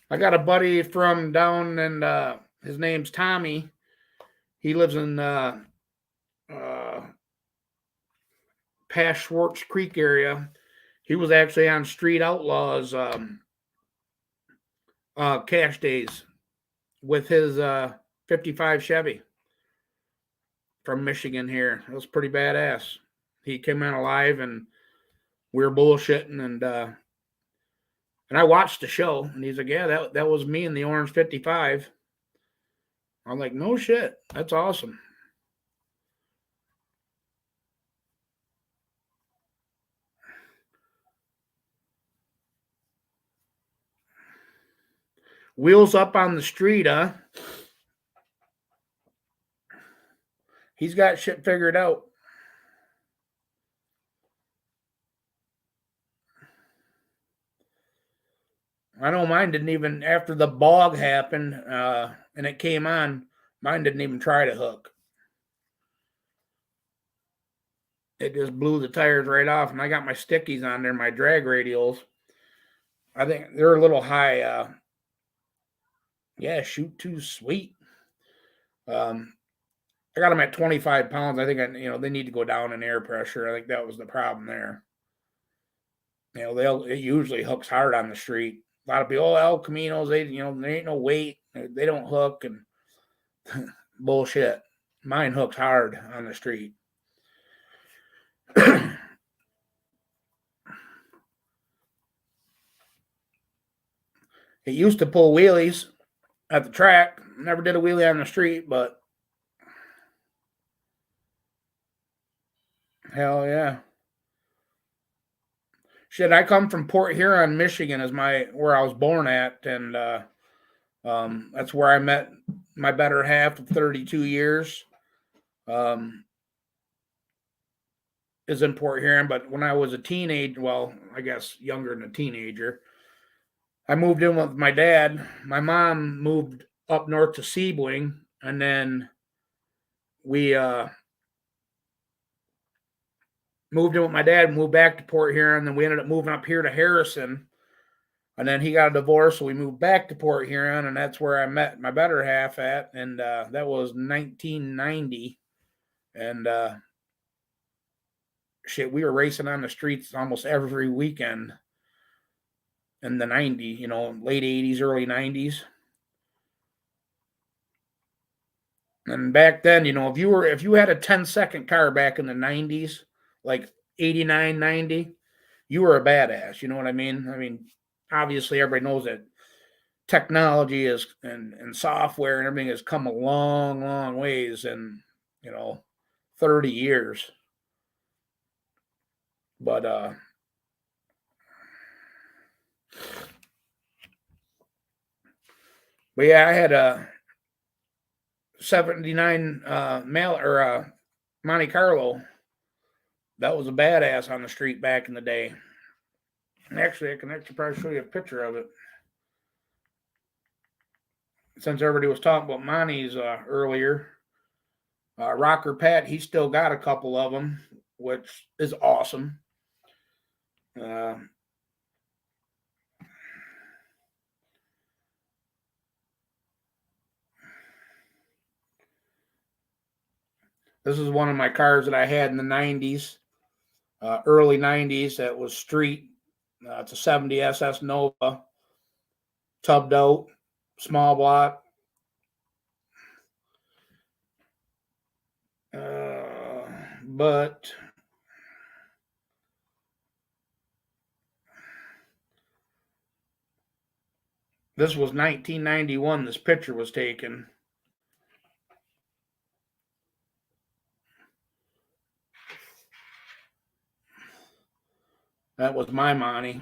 I got a buddy from down and his name's Tommy. He lives in past Schwartz Creek area. He was actually on Street Outlaws cash days with his 55 Chevy from Michigan here. It was pretty badass. He came in alive and we were bullshitting and I watched the show and he's like, yeah, that was me in the orange 55. I'm like, no shit. That's awesome. Wheels up on the street, huh? He's got shit figured out. I know mine didn't even, after the bog happened and it came on, mine didn't even try to hook. It just blew the tires right off, and I got my stickies on there, my drag radials. I think they're a little high. Yeah, shoot too sweet. I got them at 25 pounds. I think they need to go down in air pressure. I think that was the problem there. It usually hooks hard on the street. A lot of people, El Caminos, there ain't no weight. They don't hook and bullshit. Mine hooks hard on the street. It used to pull wheelies at the track. Never did a wheelie on the street, but hell yeah. Shit, I come from Port Huron, Michigan, is where I was born at, and that's where I met my better half of 32 years. Is in Port Huron, but when I was a teenager, well, I guess younger than a teenager, I moved in with my dad. My mom moved up north to Sebring, and then we moved in with my dad, moved back to Port Huron, and then we ended up moving up here to Harrison. And then he got a divorce, so we moved back to Port Huron, and that's where I met my better half at, and that was 1990. And shit, we were racing on the streets almost every weekend in the 90s, late 80s, early 90s. And back then, if you had a 10-second car back in the 90s, like 89, 90, you were a badass. You know what I mean? I mean, obviously everybody knows that technology is and software and everything has come a long, long ways in, 30 years. But yeah, I had a 79 Monte Carlo. That was a badass on the street back in the day. And actually, I can probably show you a picture of it. Since everybody was talking about Monty's earlier, Rocker Pat, he's still got a couple of them, which is awesome. This is one of my cars that I had in the 90s, early 90s. That was street. It's a 70 SS Nova, tubbed out, small block. But this was 1991. This picture was taken. That was my Monty.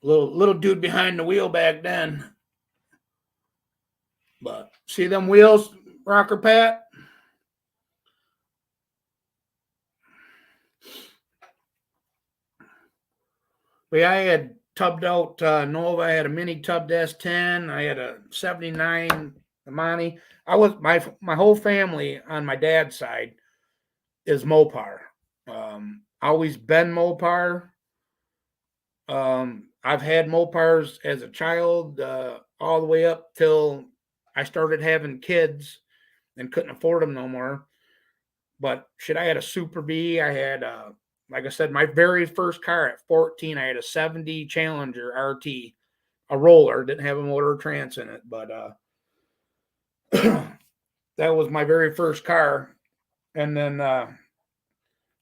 Little dude behind the wheel back then. But see them wheels, Rocker Pat? But yeah, I had tubbed out Nova. I had a mini tubbed S10. I had a 79 Monty. I was my whole family on my dad's side is Mopar. Always been Mopar. I've had Mopars as a child, all the way up till I started having kids and couldn't afford them no more. But shit, I had a Super B. I had, like I said, my very first car at 14, I had a 70 Challenger RT, a roller, didn't have a motor or trans in it, but that was my very first car. And then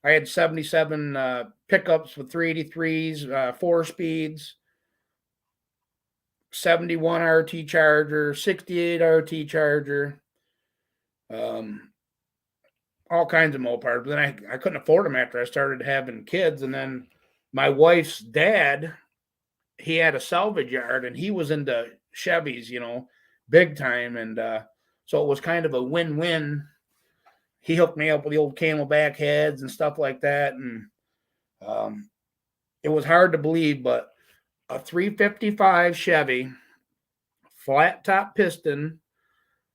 I had 77 pickups with 383s, 4 speeds, 71 RT Charger, 68 RT Charger, all kinds of Mopars. But then I couldn't afford them after I started having kids. And then my wife's dad, he had a salvage yard and he was into Chevys, big time. And so it was kind of a win-win. He hooked me up with the old Camelback heads and stuff like that. And it was hard to believe, but a 355 Chevy, flat top piston,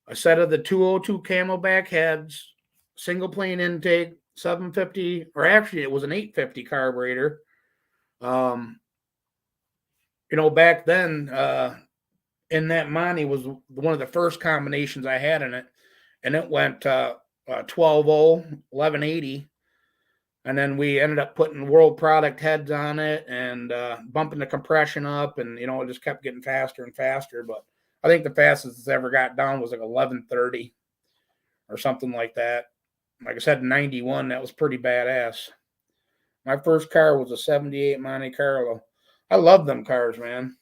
a set of the 202 Camelback heads, single plane intake, 750, or actually it was an 850 carburetor. Back then, in that Monty was one of the first combinations I had in it, and it went 12.0, 1180. And then we ended up putting world product heads on it and bumping the compression up, and it just kept getting faster and faster. But I think the fastest it's ever got down was like 1130 or something like that. Like I said, in 91, that was pretty badass. My first car was a 78 Monte Carlo. I love them cars, man.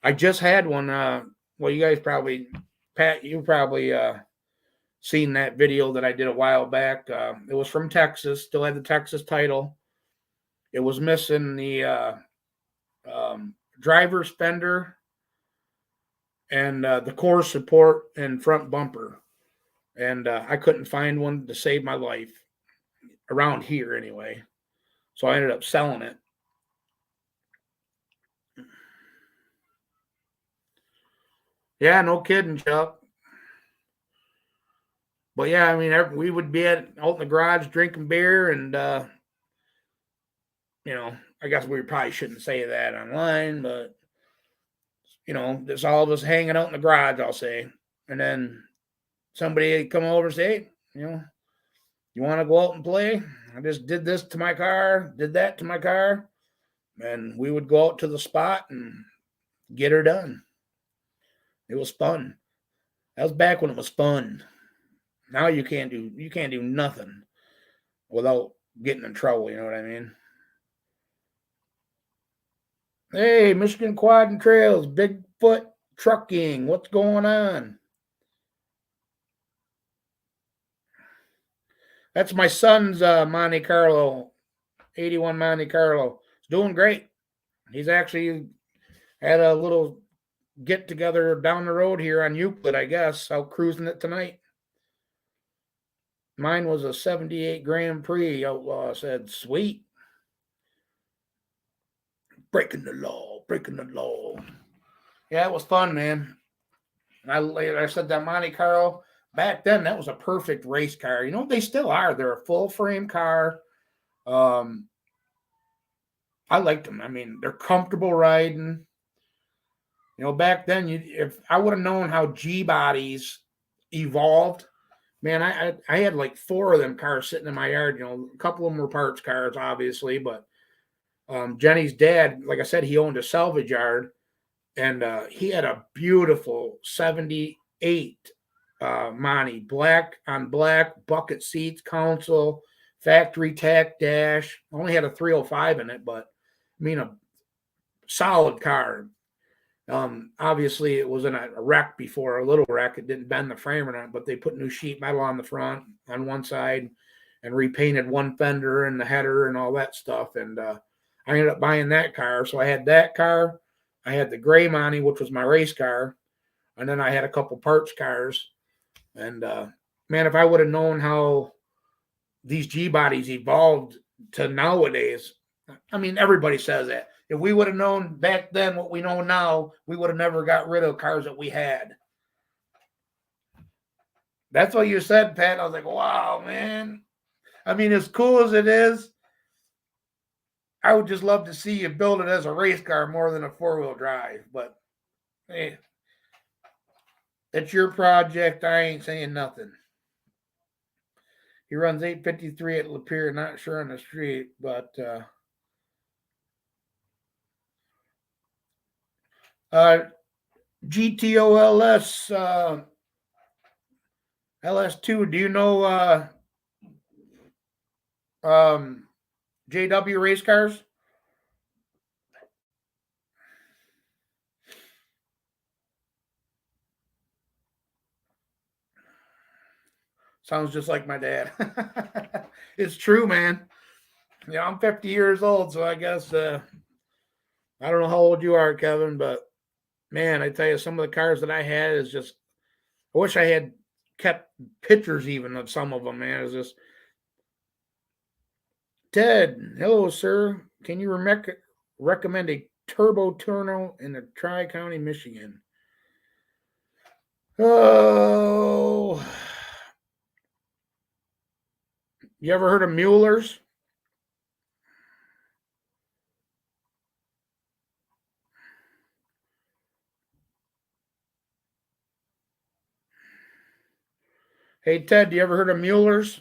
I just had one. Well, you guys probably, Pat, you probably seen that video that I did a while back. It was from Texas. Still had the Texas title. It was missing the driver's fender and the core support and front bumper. And I couldn't find one to save my life around here anyway. So I ended up selling it. Yeah, no kidding, Chuck. But yeah, I mean, we would be out in the garage drinking beer, and I guess we probably shouldn't say that online, but just all of us hanging out in the garage, I'll say, and then somebody would come over and say, hey, you want to go out and play? I just did this to my car, did that to my car, and we would go out to the spot and get her done. It was fun. That was back when it was fun. Now you can't do nothing without getting in trouble. You know what I mean? Hey, Michigan Quad and Trails, Bigfoot Trucking. What's going on? That's my son's Monte Carlo, 81 Monte Carlo. He's doing great. He's actually had a little get together down the road here on Euclid, I guess, out cruising it tonight. Mine was a 78 Grand Prix. Outlaw said, sweet. Breaking the law. Yeah, it was fun, man. I said that Monte Carlo, back then, that was a perfect race car. They still are. They're a full frame car. I liked them. I mean, they're comfortable riding. Back then, if I would have known how G bodies evolved, man, I had like 4 of them cars sitting in my yard. A couple of them were parts cars, obviously, but Jenny's dad, like I said, he owned a salvage yard, and he had a beautiful 78 Monty, black on black, bucket seats, console, factory tack dash. Only had a 305 in it, but I mean, a solid car. Obviously, it was in a wreck before, a little wreck. It didn't bend the frame or not, but they put new sheet metal on the front on one side and repainted one fender and the header and all that stuff. And I ended up buying that car. So I had that car. I had the gray Monty, which was my race car. And then I had a couple parts cars. And man, if I would have known how these G bodies evolved to nowadays, I mean, everybody says that. If we would have known back then what we know now, we would have never got rid of cars that we had. That's what you said, Pat. I was like, wow, man. I mean, as cool as it is, I would just love to see you build it as a race car more than a 4-wheel drive. But hey, it's your project. I ain't saying nothing. He runs 853 at Lapeer, not sure on the street, but GTOLS LS2. Do you know JW race cars? Sounds just like my dad. It's true, man. I'm 50 years old, so I guess I don't know how old you are, Kevin, but man, I tell you, some of the cars that I had is just. I wish I had kept pictures even of some of them, man. It's just Ted. Hello, sir. Can you recommend a turbo turno in the Tri-County, Michigan? Oh, you ever heard of Mueller's? Hey, Ted, you ever heard of Mueller's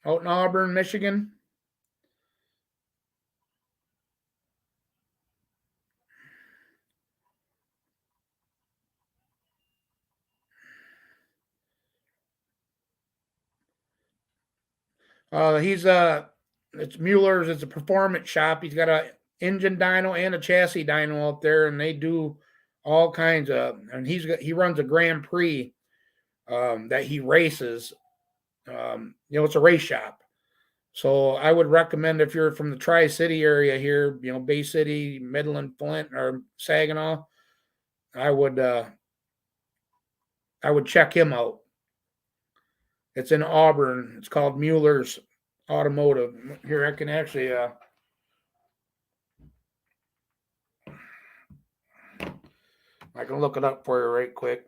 out in Auburn, Michigan? It's Mueller's. It's a performance shop. He's got a engine dyno and a chassis dyno out there, and they do all kinds of. And he runs a Grand Prix that he races. It's a race shop. So I would recommend if you're from the Tri-City area here, Bay City, Midland, Flint, or Saginaw, I would check him out. It's in Auburn. It's called Mueller's Automotive. Here, I can actually I can look it up for you right quick.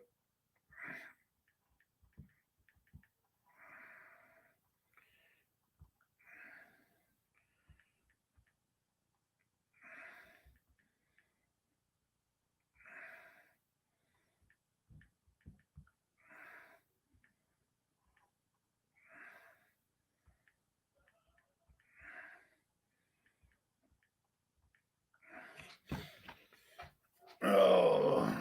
Oh.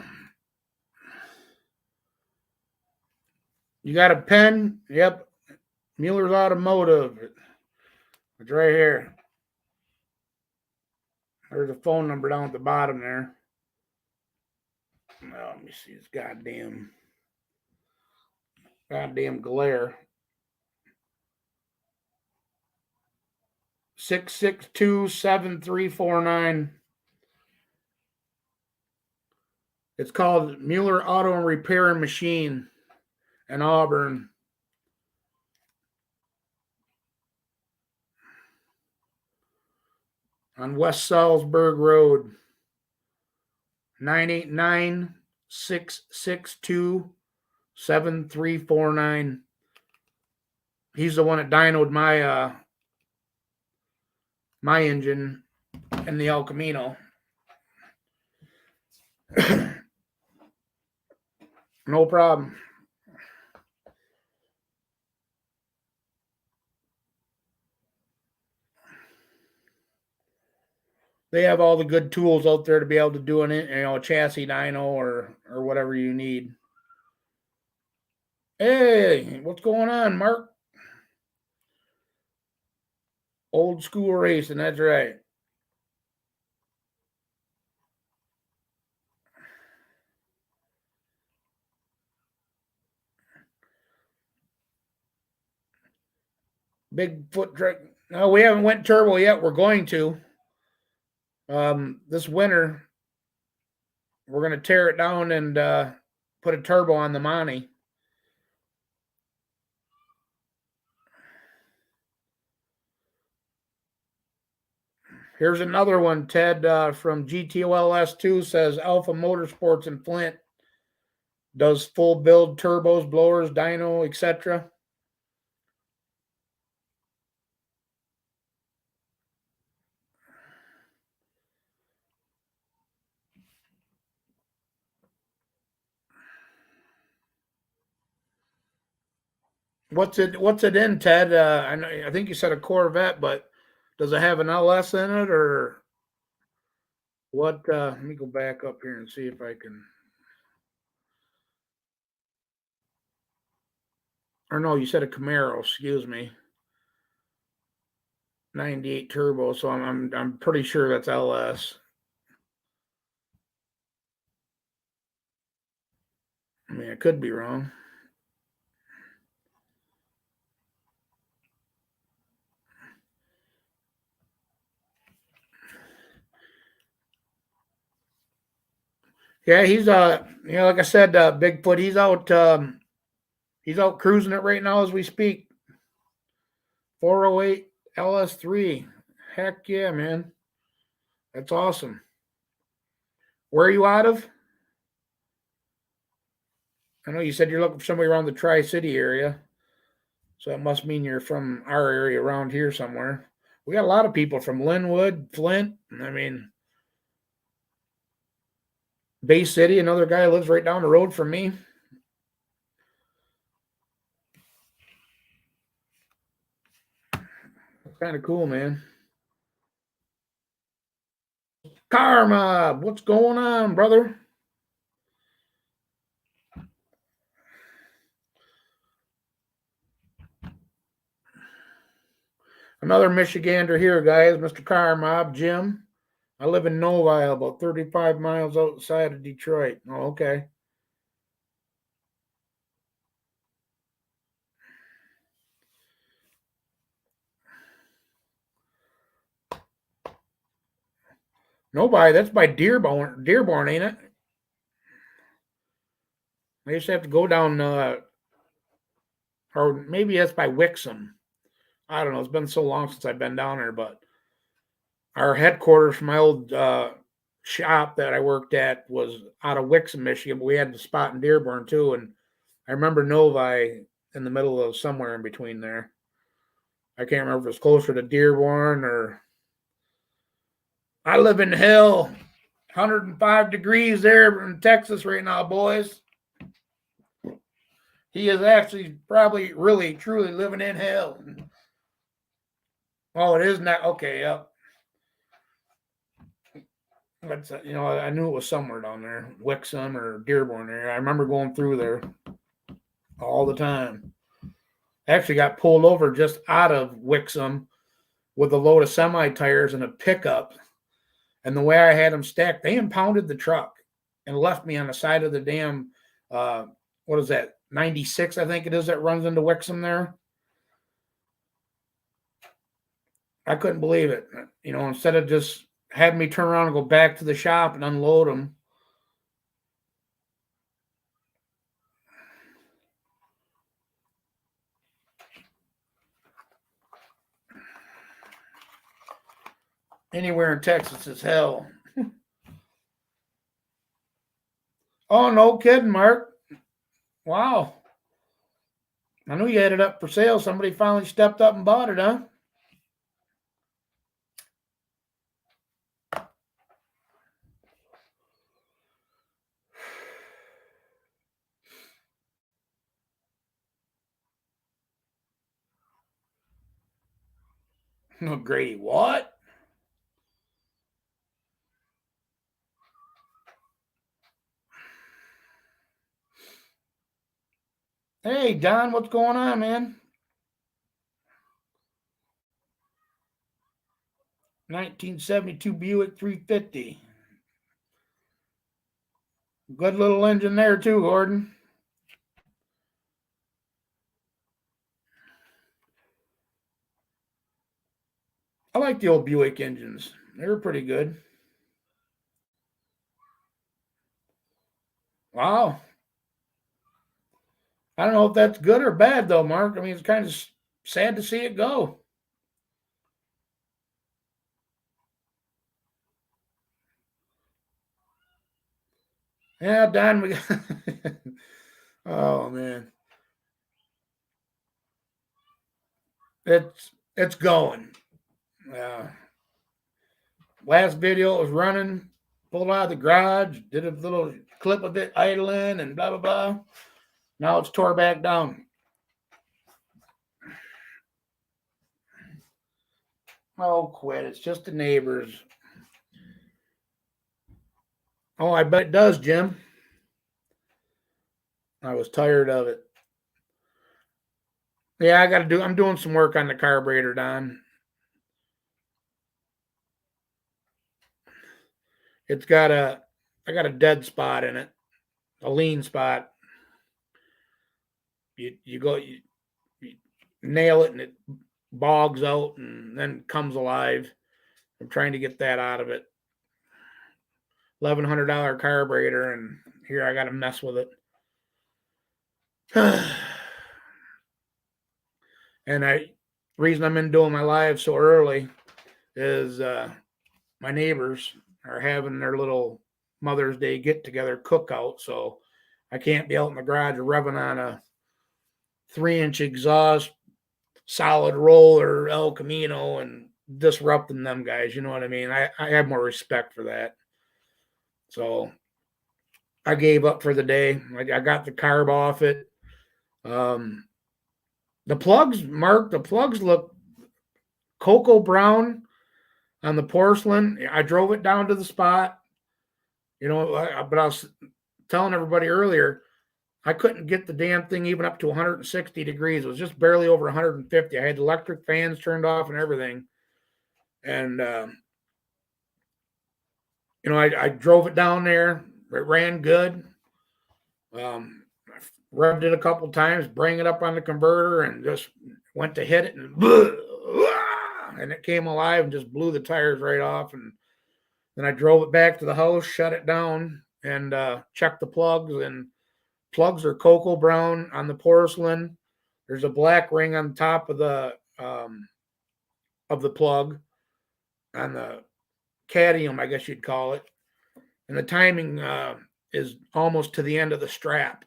You got a pen? Yep. Mueller's Automotive. It's right here. There's a phone number down at the bottom there. Well, let me see. It's goddamn glare. 662-7349. It's called Mueller Auto and Repair and Machine in Auburn. On West Salzburg Road. 989-662-7349. He's the one that dynoed my engine in the El Camino. No problem. They have all the good tools out there to be able to do a chassis dyno or whatever you need. Hey, what's going on, Mark? Old school racing, that's right. Bigfoot truck. No, we haven't went turbo yet. We're going to. This winter, we're going to tear it down and put a turbo on the Monty. Here's another one, Ted, from GTOLS2 says Alpha Motorsports in Flint does full build turbos, blowers, dyno, etc. What's it in, Ted? I think you said a Corvette, but does it have an LS in it or what? Let me go back up here and see if I can. Or no, you said a Camaro. Excuse me. 98 turbo, so I'm pretty sure that's LS. I mean, I could be wrong. Yeah, he's like I said, Bigfoot. He's out cruising it right now as we speak. 408 LS3. Heck yeah, man. That's awesome. Where are you out of? I know you said you're looking for somebody around the Tri-City area. So it must mean you're from our area around here somewhere. We got a lot of people from Linwood, Flint. I mean, Bay City, another guy lives right down the road from me. Kind of cool, man. Karma, what's going on, brother? Another Michigander here, guys. Mr. Car Mob, Jim. I live in Novi, about 35 miles outside of Detroit. Oh, okay. Novi, that's by Dearborn, ain't it? I used to have to go down, or maybe that's by Wixom. I don't know. It's been so long since I've been down there, but our headquarters for my old shop that I worked at was out of Wixom, Michigan, but we had the spot in Dearborn too. And I remember Novi in the middle of somewhere in between there. I can't remember if it's closer to Dearborn or. I live in hell, 105 degrees there in Texas right now, boys. He is actually probably really truly living in hell. Oh, it is not okay. Yep. But I knew it was somewhere down there, Wixom or Dearborn area. I remember going through there all the time. I actually got pulled over just out of Wixom with a load of semi tires and a pickup. And the way I had them stacked, they impounded the truck and left me on the side of the damn, what is that, 96, I think it is, that runs into Wixom there. I couldn't believe it. Instead of just having me turn around and go back to the shop and unload them. Anywhere in Texas is hell. Oh, no kidding, Mark. Wow. I knew you had it up for sale. Somebody finally stepped up and bought it, huh? No, Grady, what? Hey, Don, what's going on, man? 1972 Buick 350. Good little engine there, too, Gordon. I like the old Buick engines. They were pretty good. Wow. I don't know if that's good or bad, though, Mark. I mean, it's kind of sad to see it go. Yeah, Don, we oh, man. It's going. Last video it was running, pulled out of the garage, did a little clip of it idling and blah, blah, blah. Now it's tore back down. Oh, quit. It's just the neighbors. Oh, I bet it does, Jim. I was tired of it. Yeah, I'm doing some work on the carburetor, Don. I got a dead spot in it, a lean spot. You nail it and it bogs out and then comes alive. I'm trying to get that out of it. $1,100 carburetor, and here I got to mess with it. And reason I'm in doing my live so early is my neighbors are having their little Mother's Day get together cookout, so I can't be out in the garage revving on a 3-inch exhaust solid roller El Camino and disrupting them guys. You know what I mean? I have more respect for that. So I gave up for the day. I got the carb off it. The plugs, Mark, the plugs look cocoa brown on the porcelain. I drove it down to the spot, but I was telling everybody earlier, I couldn't get the damn thing even up to 160 degrees. It was just barely over 150. I had electric fans turned off and everything. And I drove it down there. It ran good. I revved it a couple times, bring it up on the converter, and just went to hit it, and it came alive and just blew the tires right off. And then I drove it back to the house, shut it down, and checked the plugs. And plugs are cocoa brown on the porcelain. There's a black ring on top of the plug on the cadmium, I guess you'd call it. And the timing is almost to the end of the strap.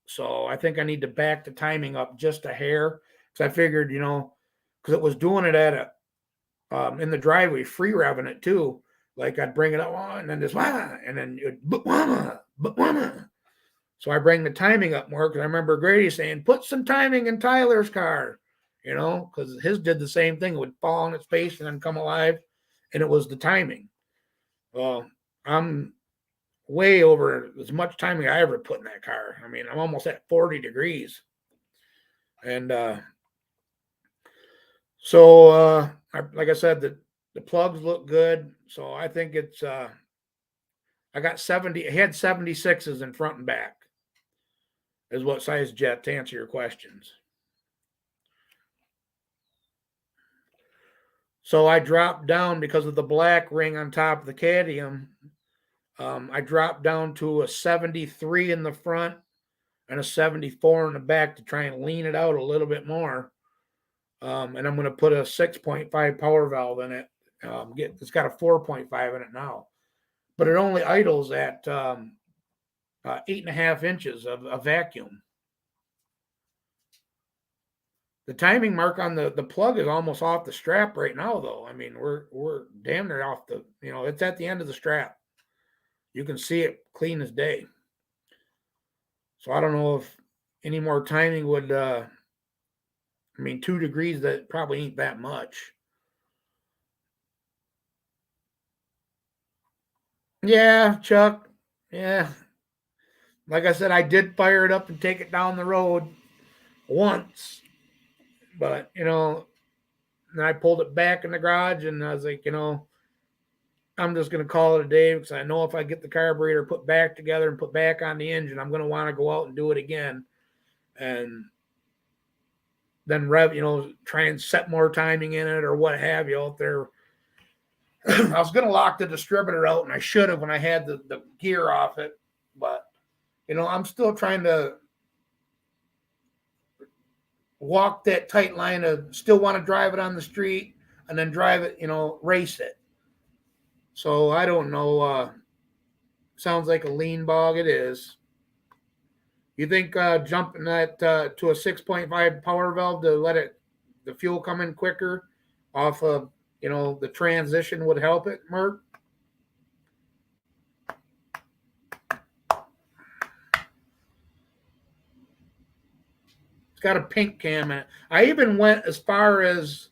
So I think I need to back the timing up just a hair, because I figured, because it was doing it at in the driveway, free revving it too. Like I'd bring it up and then just and then it, so I bring the timing up more, because I remember Grady saying, "Put some timing in Tyler's car," because his did the same thing. It would fall on its face and then come alive, and it was the timing. Well, I'm way over as much timing I ever put in that car. I mean, I'm almost at 40 degrees. And so, like I said, the plugs look good. So I think it's, I got 70, I had 76s in front and back, is what size jet, to answer your questions. So I dropped down because of the black ring on top of the cadmium. I dropped down to a 73 in the front and a 74 in the back to try and lean it out a little bit more. And I'm going to put a 6.5 power valve in it. It's got a 4.5 in it now, but it only idles at 8.5 inches of a vacuum. The timing mark on the plug is almost off the strap right now, though. I mean, we're damn near off the, it's at the end of the strap. You can see it clean as day. So I don't know if any more timing would, 2 degrees, that probably ain't that much. Yeah, Chuck. Yeah. Like I said, I did fire it up and take it down the road once. But, then I pulled it back in the garage and I was like, I'm just going to call it a day, because I know if I get the carburetor put back together and put back on the engine, I'm going to want to go out and do it again. And then try and set more timing in it or what have you out there. I was going to lock the distributor out, and I should have when I had the gear off it. But, I'm still trying to walk that tight line of still want to drive it on the street and then drive it, race it. So I don't know. Sounds like a lean bog. It is. You think jumping that to a 6.5 power valve to let the fuel come in quicker off of, the transition would help it, Mark? It's got a pink cam in it. I even went as far as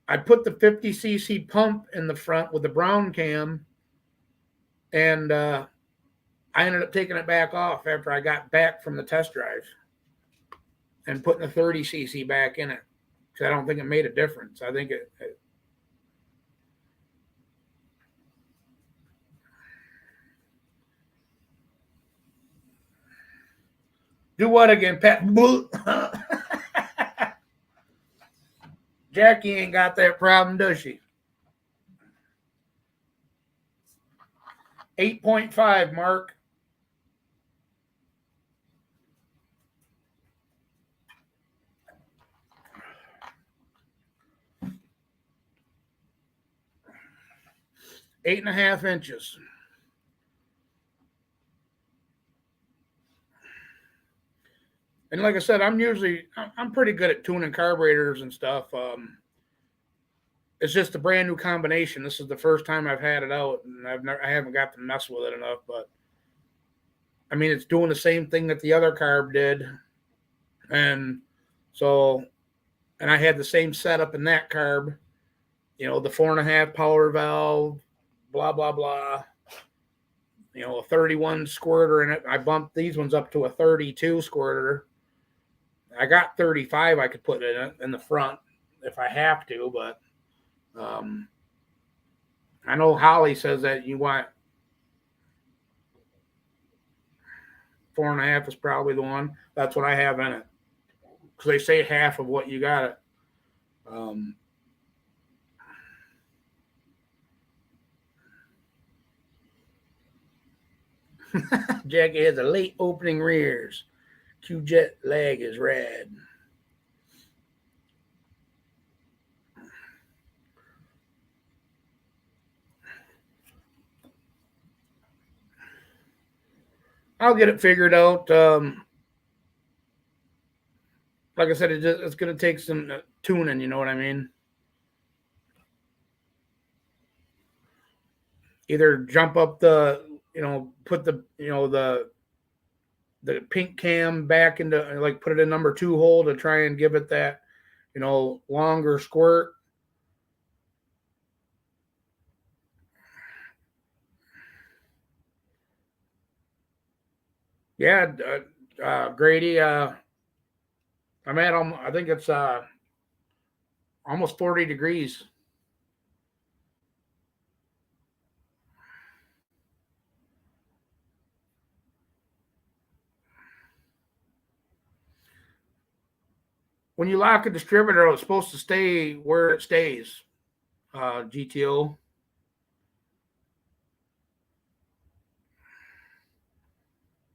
I put the 50cc pump in the front with the brown cam, and I ended up taking it back off after I got back from the test drive and putting the 30cc back in it, because I don't think it made a difference. I think it do what again, Pat? Jackie ain't got that problem, does she? 8.5, Mark. Eight and a half inches. And like I said, I'm pretty good at tuning carburetors and stuff. It's just a brand new combination. This is the first time I've had it out, and I haven't got to mess with it enough. But I mean, it's doing the same thing that the other carb did, and so, and I had the same setup in that carb. The 4.5 power valve, blah blah blah. A 31 squirter in it. I bumped these ones up to a 32 squirter. I got 35 I could put in the front if I have to, but I know Holly says that you want 4.5 is probably the one. That's what I have in it because they say half of what you got it. Jackie has a late opening rears. Q-Jet leg is red. I'll get it figured out. Like I said, it's going to take some tuning. You know what I mean? Either jump up put the pink cam back into like put it in number 2 hole to try and give it that longer squirt. Yeah, Grady. I'm at I think it's almost 40 degrees. When you lock a distributor, it's supposed to stay where it stays. GTO.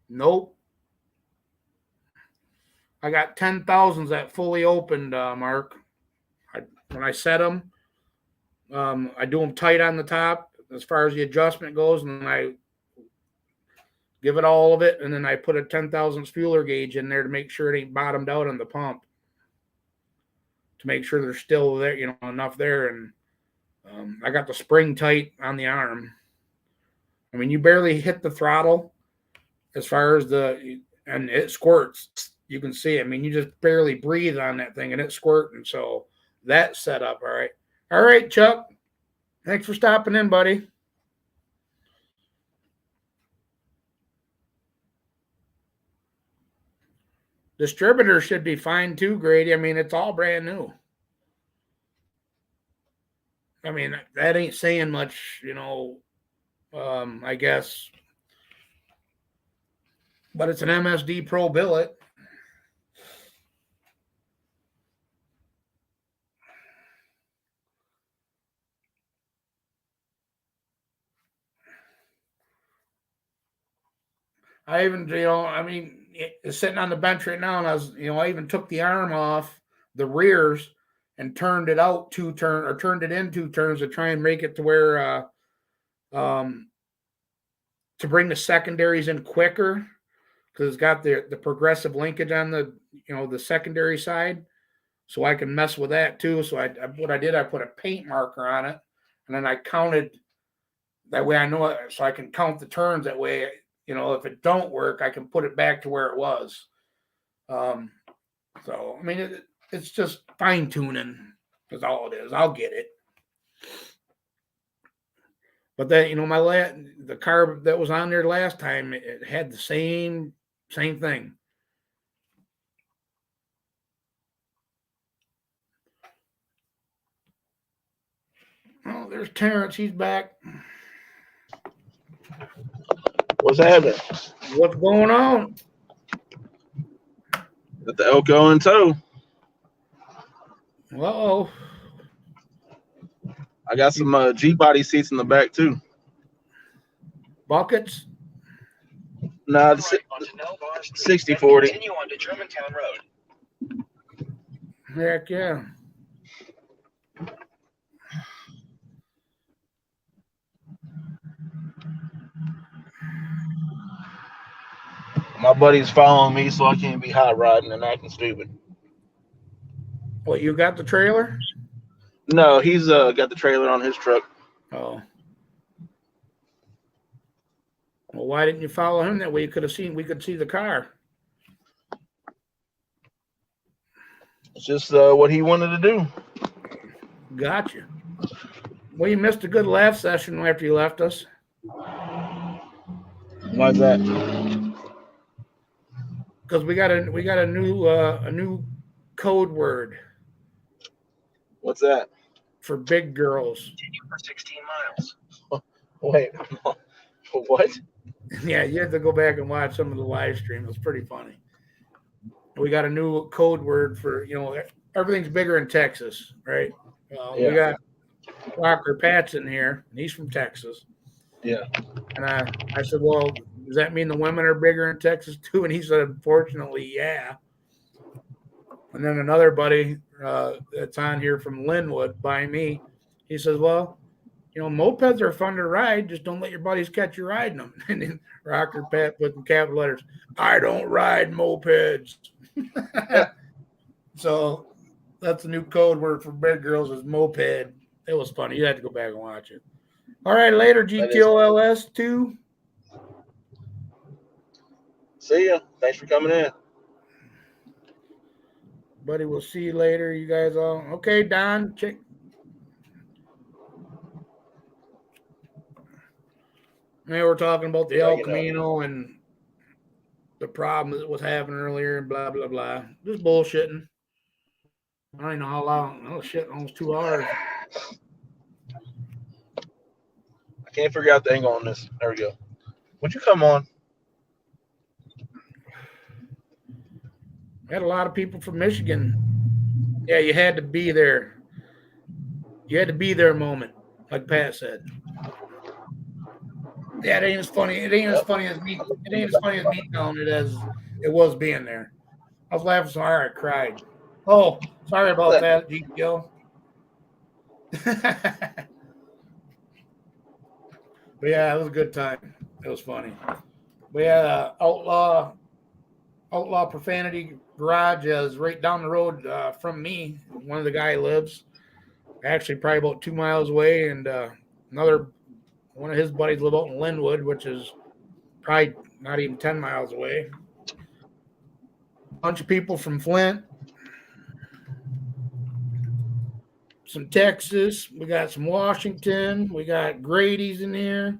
Nope. I got 10,000s that fully opened, Mark. When I set them, I do them tight on the top as far as the adjustment goes, and then I give it all of it, and then I put a 10,000 fueler gauge in there to make sure it ain't bottomed out on the pump, to make sure there's still there, enough there. And I got the spring tight on the arm. I mean, you barely hit the throttle as far as and it squirts. You can see it. I mean, you just barely breathe on that thing, and it's squirting. So that's set up. All right. All right, Chuck. Thanks for stopping in, buddy. Distributor should be fine too, Grady. I mean, it's all brand new. I mean, that ain't saying much, I guess. But it's an MSD Pro billet. I even, it's sitting on the bench right now, and I even took the arm off the rears and turned it out 2 turns, or turned it in 2 turns to try and make it to where, to bring the secondaries in quicker, because it's got the progressive linkage on the secondary side, so I can mess with that too. So what I did, I put a paint marker on it, and then I counted. That way I know it, so I can count the turns. That way, if it don't work, I can put it back to where it was. So I mean, it's just fine tuning is all it is. I'll get it. But that the car that was on there last time, it had the same thing. Oh, there's Terrence. He's back. What's happening? What's going on? Got the Elko in tow. Uh-oh. I got some G-body seats in the back too. Buckets? Nah, the 60/40. Continue on to Germantown Road. Heck yeah. My buddy's following me, so I can't be hot rodding and acting stupid. What, you got the trailer? No, he's got the trailer on his truck. Oh. Well, why didn't you follow him? That way we could see the car. It's just what he wanted to do. Gotcha. Well, you missed a good laugh session after you left us. Like that. Because we got a new code word. What's that? for big girls. Continue for 16 miles. Wait, what? Yeah, you have to go back and watch some of the live stream. It's pretty funny. We got a new code word for, everything's bigger in Texas, right? We Yeah. got Rocker Pat's in here, and he's from Texas. Yeah. And I said, well, does that mean the women are bigger in Texas too? And he said, unfortunately, yeah. And then another buddy that's on here from Linwood by me, he says, well, mopeds are fun to ride. Just don't let your buddies catch you riding them. And then Rocker Pat put in capital letters, I don't ride mopeds. So that's a new code word for big girls is moped. It was funny. You had to go back and watch it. All right, later, GTOLS 2. See ya. Thanks for coming in. Buddy, we'll see you later. You guys all okay? Don, check. Man, we're talking about the El Camino and the problem that was happening earlier and blah blah blah. Just bullshitting. I don't even know how long. Oh shit, almost 2 hours. I can't figure out the angle on this. There we go. Would you come on? We had a lot of people from Michigan. Yeah, you had to be there. You had to be there moment, like Pat said. Yeah, it ain't as funny. It ain't as funny as me. It ain't as funny as me telling it as it was being there. I was laughing so hard I cried. Oh, sorry about that, GTO. But yeah, it was a good time. It was funny. We had Outlaw Profanity Garage is right down the road from me. One of the guy lives actually probably about 2 miles away, and another one of his buddies live out in Linwood, which is probably not even 10 miles away. Bunch of people from Flint, some Texas, we got some Washington, we got Grady's in here,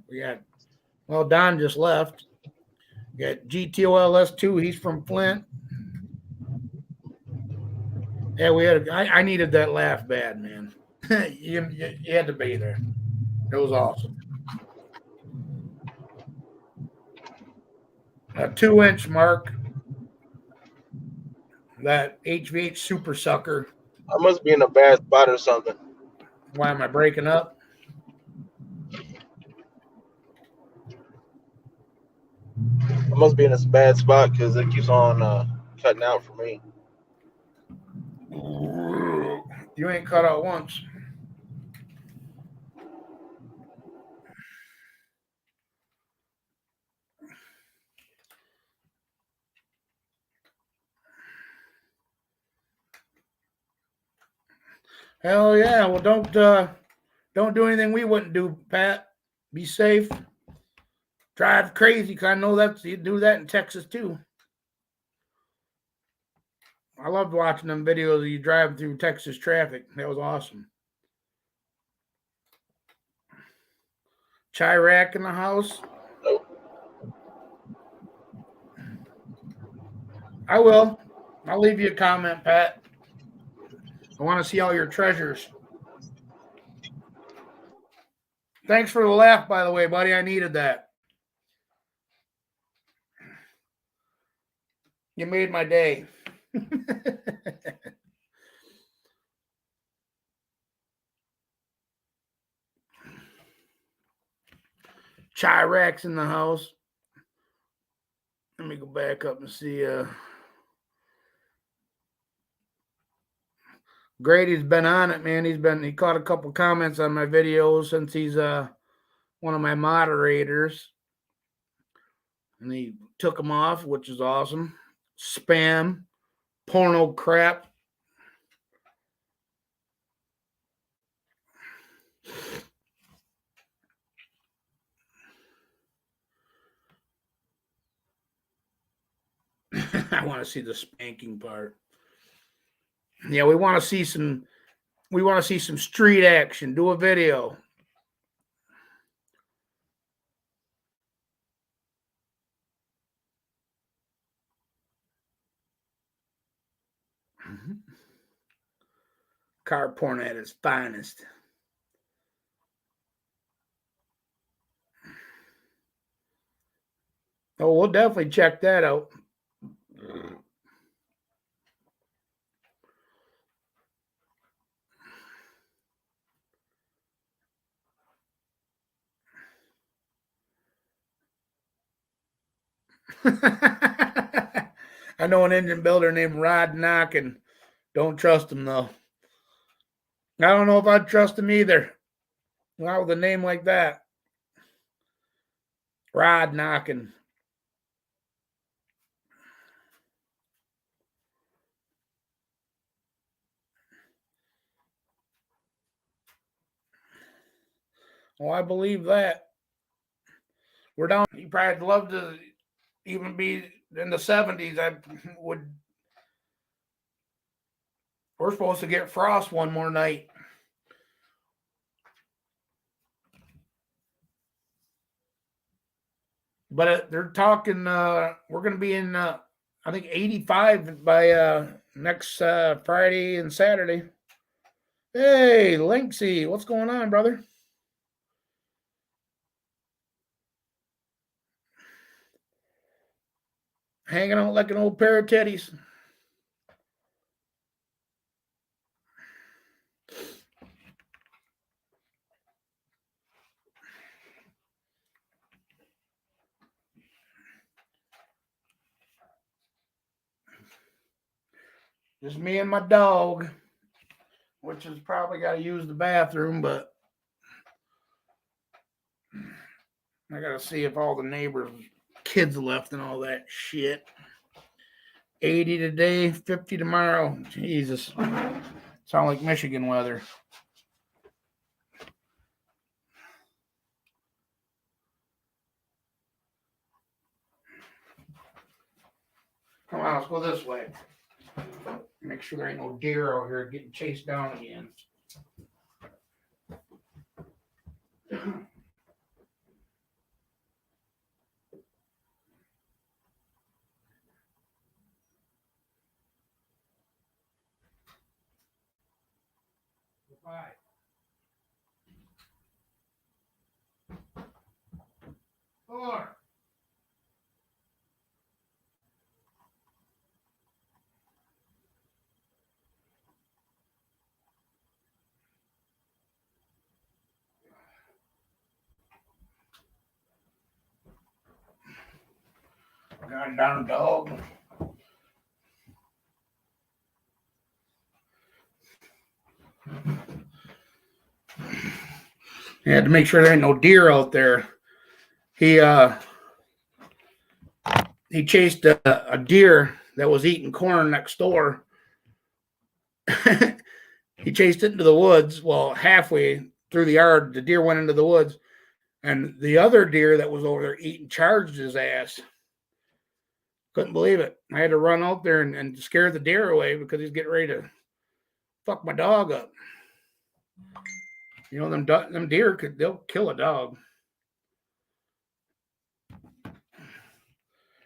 Don just left. We got GTOLS2, he's from Flint. Yeah, I needed that laugh bad, man. you had to be there. It was awesome. A 2-inch mark. That HVH super sucker. I must be in a bad spot or something. Why am I breaking up? I must be in a bad spot because it keeps on cutting out for me. You ain't cut out once. Hell yeah. Well, don't do anything we wouldn't do, Pat. Be safe. Drive crazy, because I know you do that in Texas too. I loved watching them videos of you driving through Texas traffic. That was awesome. Chirac in the house. Nope. I will. I'll leave you a comment, Pat. I want to see all your treasures. Thanks for the laugh, by the way, buddy. I needed that. You made my day. Chirac's in the house. Let me go back up and see. Grady's been on it, man. He caught a couple comments on my videos since he's one of my moderators. And he took them off, which is awesome. Spam, porno crap. I want to see the spanking part. Yeah, we want to see some street action. Do a video. Car porn at its finest. Oh, we'll definitely check that out. I know an engine builder named Rod Knockin. Don't trust him though. I don't know if I'd trust him either. Not with a name like that. Rod Knockin. Well, I believe that. We're down. You probably love to even be in the 70s. I would. We're supposed to get frost one more night. But they're talking. We're going to be in. I think 85 by next Friday and Saturday. Hey, Linksy, what's going on, brother? Hanging out like an old pair of teddies. Just me and my dog, which has probably got to use the bathroom, but I got to see if all the neighbors' kids left and all that shit. 80 today, 50 tomorrow. Jesus. Sound like Michigan weather. Come on, let's go this way. Make sure there ain't no deer out here getting chased down again. Bye. Four. Got down a dog. You had to make sure there ain't no deer out there. He chased a deer that was eating corn next door. He chased it into the woods. Well, halfway through the yard, the deer went into the woods, and the other deer that was over there eating charged his ass. Couldn't believe it. I had to run out there and scare the deer away because he's getting ready to fuck my dog up. You know, them deer they'll kill a dog.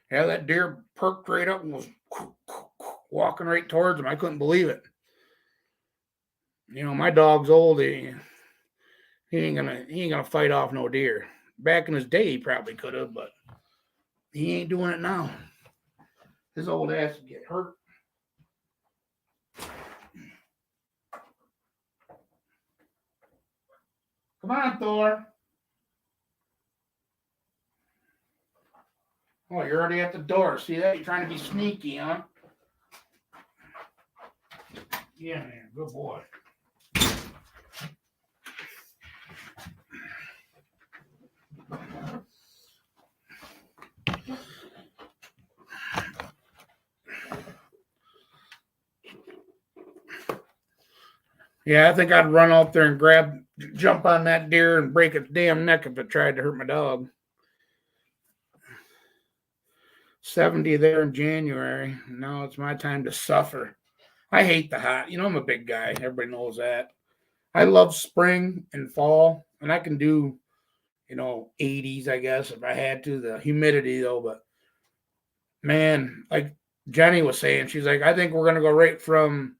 Yeah, that deer perked right up and was walking right towards him. I couldn't believe it. You know, my dog's old. He ain't gonna fight off no deer. Back in his day, he probably could have, but he ain't doing it now. His old ass would get hurt. Come on, Thor. Oh, you're already at the door. See that? You're trying to be sneaky, huh? Yeah, man. Good boy. Yeah, I think I'd run out there and jump on that deer and break its damn neck if it tried to hurt my dog. 70 there in January. Now it's my time to suffer. I hate the hot. You know, I'm a big guy. Everybody knows that. I love spring and fall, and I can do, 80s, I guess, if I had to. The humidity, though, but man, like Jenny was saying, she's like, I think we're going to go right from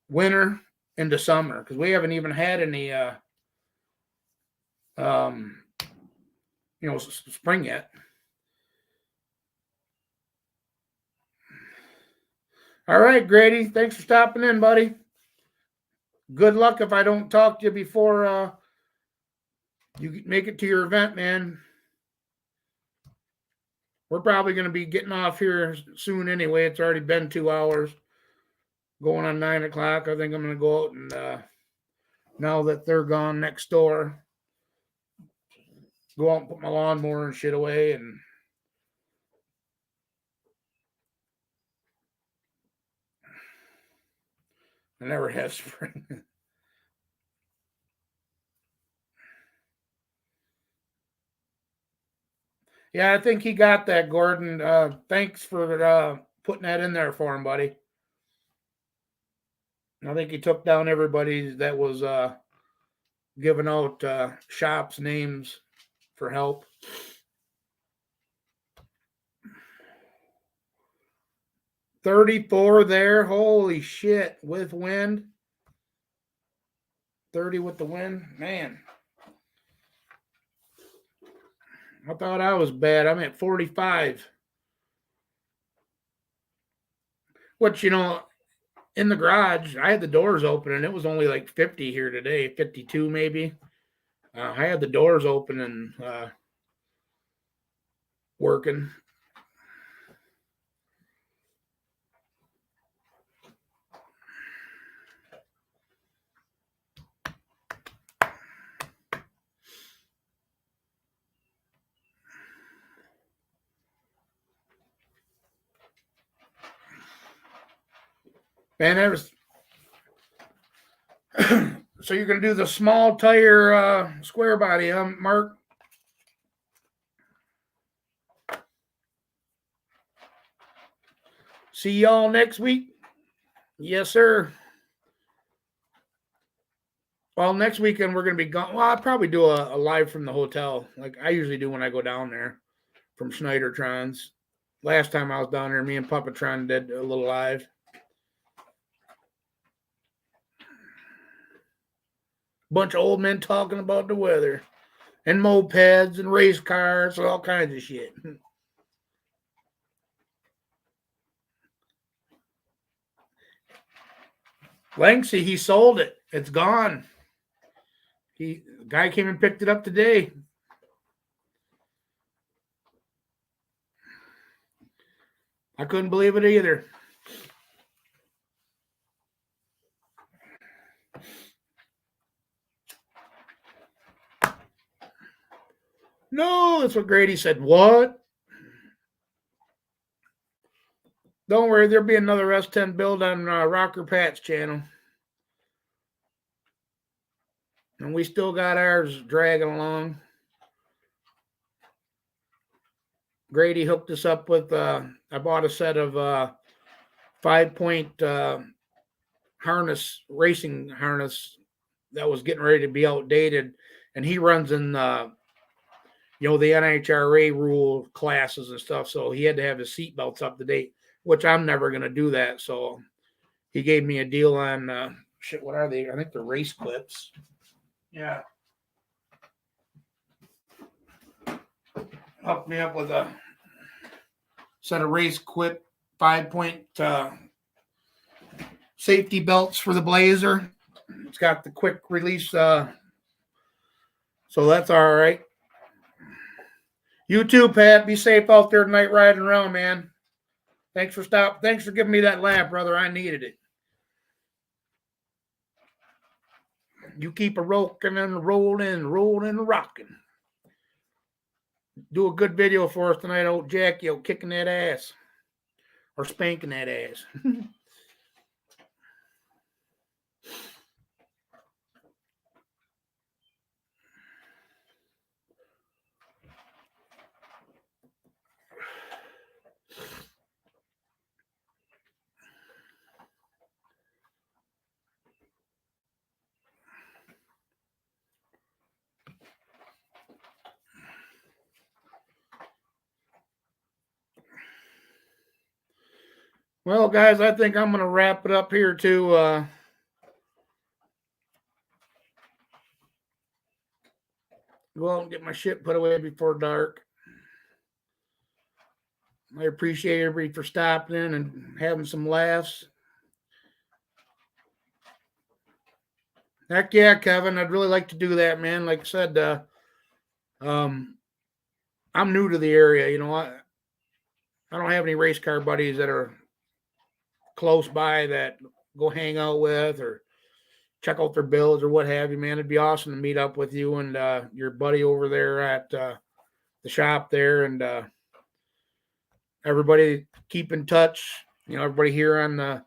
winter into summer because we haven't even had any, spring yet. All right, Grady. Thanks for stopping in, buddy. Good luck if I don't talk to you before you make it to your event, man. We're probably going to be getting off here soon anyway. It's already been 2 hours. Going on 9 o'clock. I think I'm going to go out and now that they're gone next door, go out and put my lawnmower and shit away. And I never have spring. Yeah, I think he got that, Gordon. Thanks for putting that in there for him, buddy. I think he took down everybody that was giving out shops names for help. $34 there. Holy shit. With wind. 30 with the wind. Man. I thought I was bad. I'm at 45. Which, in the garage, I had the doors open and it was only like 50 here today. 52 maybe. I had the doors open and working. Man, there's so you're gonna do the small tire square body, huh, Mark? See y'all next week. Yes, sir. Well, next weekend we're gonna be gone. Well, I'll probably do a live from the hotel, like I usually do when I go down there from Schneidertrons. Last time I was down there, me and Puppetron did a little live. Bunch of old men talking about the weather and mopeds and race cars and all kinds of shit. Lanksy, he sold it. It's gone. The guy came and picked it up today. I couldn't believe it either. No, that's what Grady said. What? Don't worry, there'll be another S10 build on Rocker Pat's channel. And we still got ours dragging along. Grady hooked us up with, I bought a set of 5-point harness, racing harness that was getting ready to be outdated. And he runs in, the NHRA rule classes and stuff. So he had to have his seatbelts up to date, which I'm never going to do that. So he gave me a deal on, shit, what are they? I think they're race clips. Yeah. Hooked me up with a set of race clip 5-point safety belts for the Blazer. It's got the quick release, so that's all right. You too, Pat. Be safe out there tonight riding around, man. Thanks for stopping. Thanks for giving me that lap, brother. I needed it. You keep a rocking and rolling, and rocking. Do a good video for us tonight, old Jackie, kicking that ass. Or spanking that ass. Well, guys, I think I'm going to wrap it up here too. Go out and get my shit put away before dark. I appreciate everybody for stopping in and having some laughs. Heck yeah, Kevin. I'd really like to do that, man. Like I said, I'm new to the area. You know, I don't have any race car buddies that are close by that go hang out with or check out their builds or what have you, man. It'd be awesome to meet up with you and your buddy over there at the shop there, and everybody keep in touch. You know, everybody here on the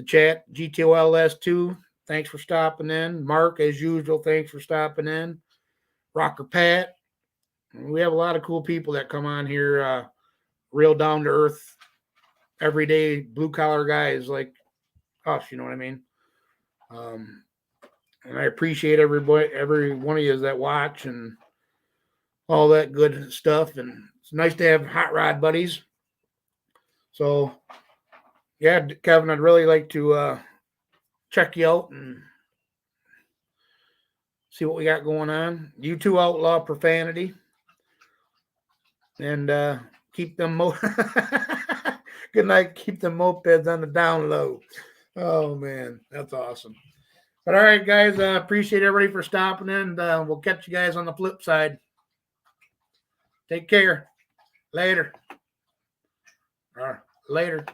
chat, GTOLS2, thanks for stopping in. Mark, as usual, thanks for stopping in. Rocker Pat. We have a lot of cool people that come on here, real down to earth, everyday blue collar guys like us, you know what I mean? And I appreciate everybody, every one of you that watch and all that good stuff. And it's nice to have hot rod buddies. So, yeah, Kevin, I'd really like to check you out and see what we got going on. You two outlaw profanity and keep them good night. Keep them mopeds on the down low. Oh man, that's awesome. But all right, guys, appreciate everybody for stopping in. We'll catch you guys on the flip side. Take care. Later. All right, later.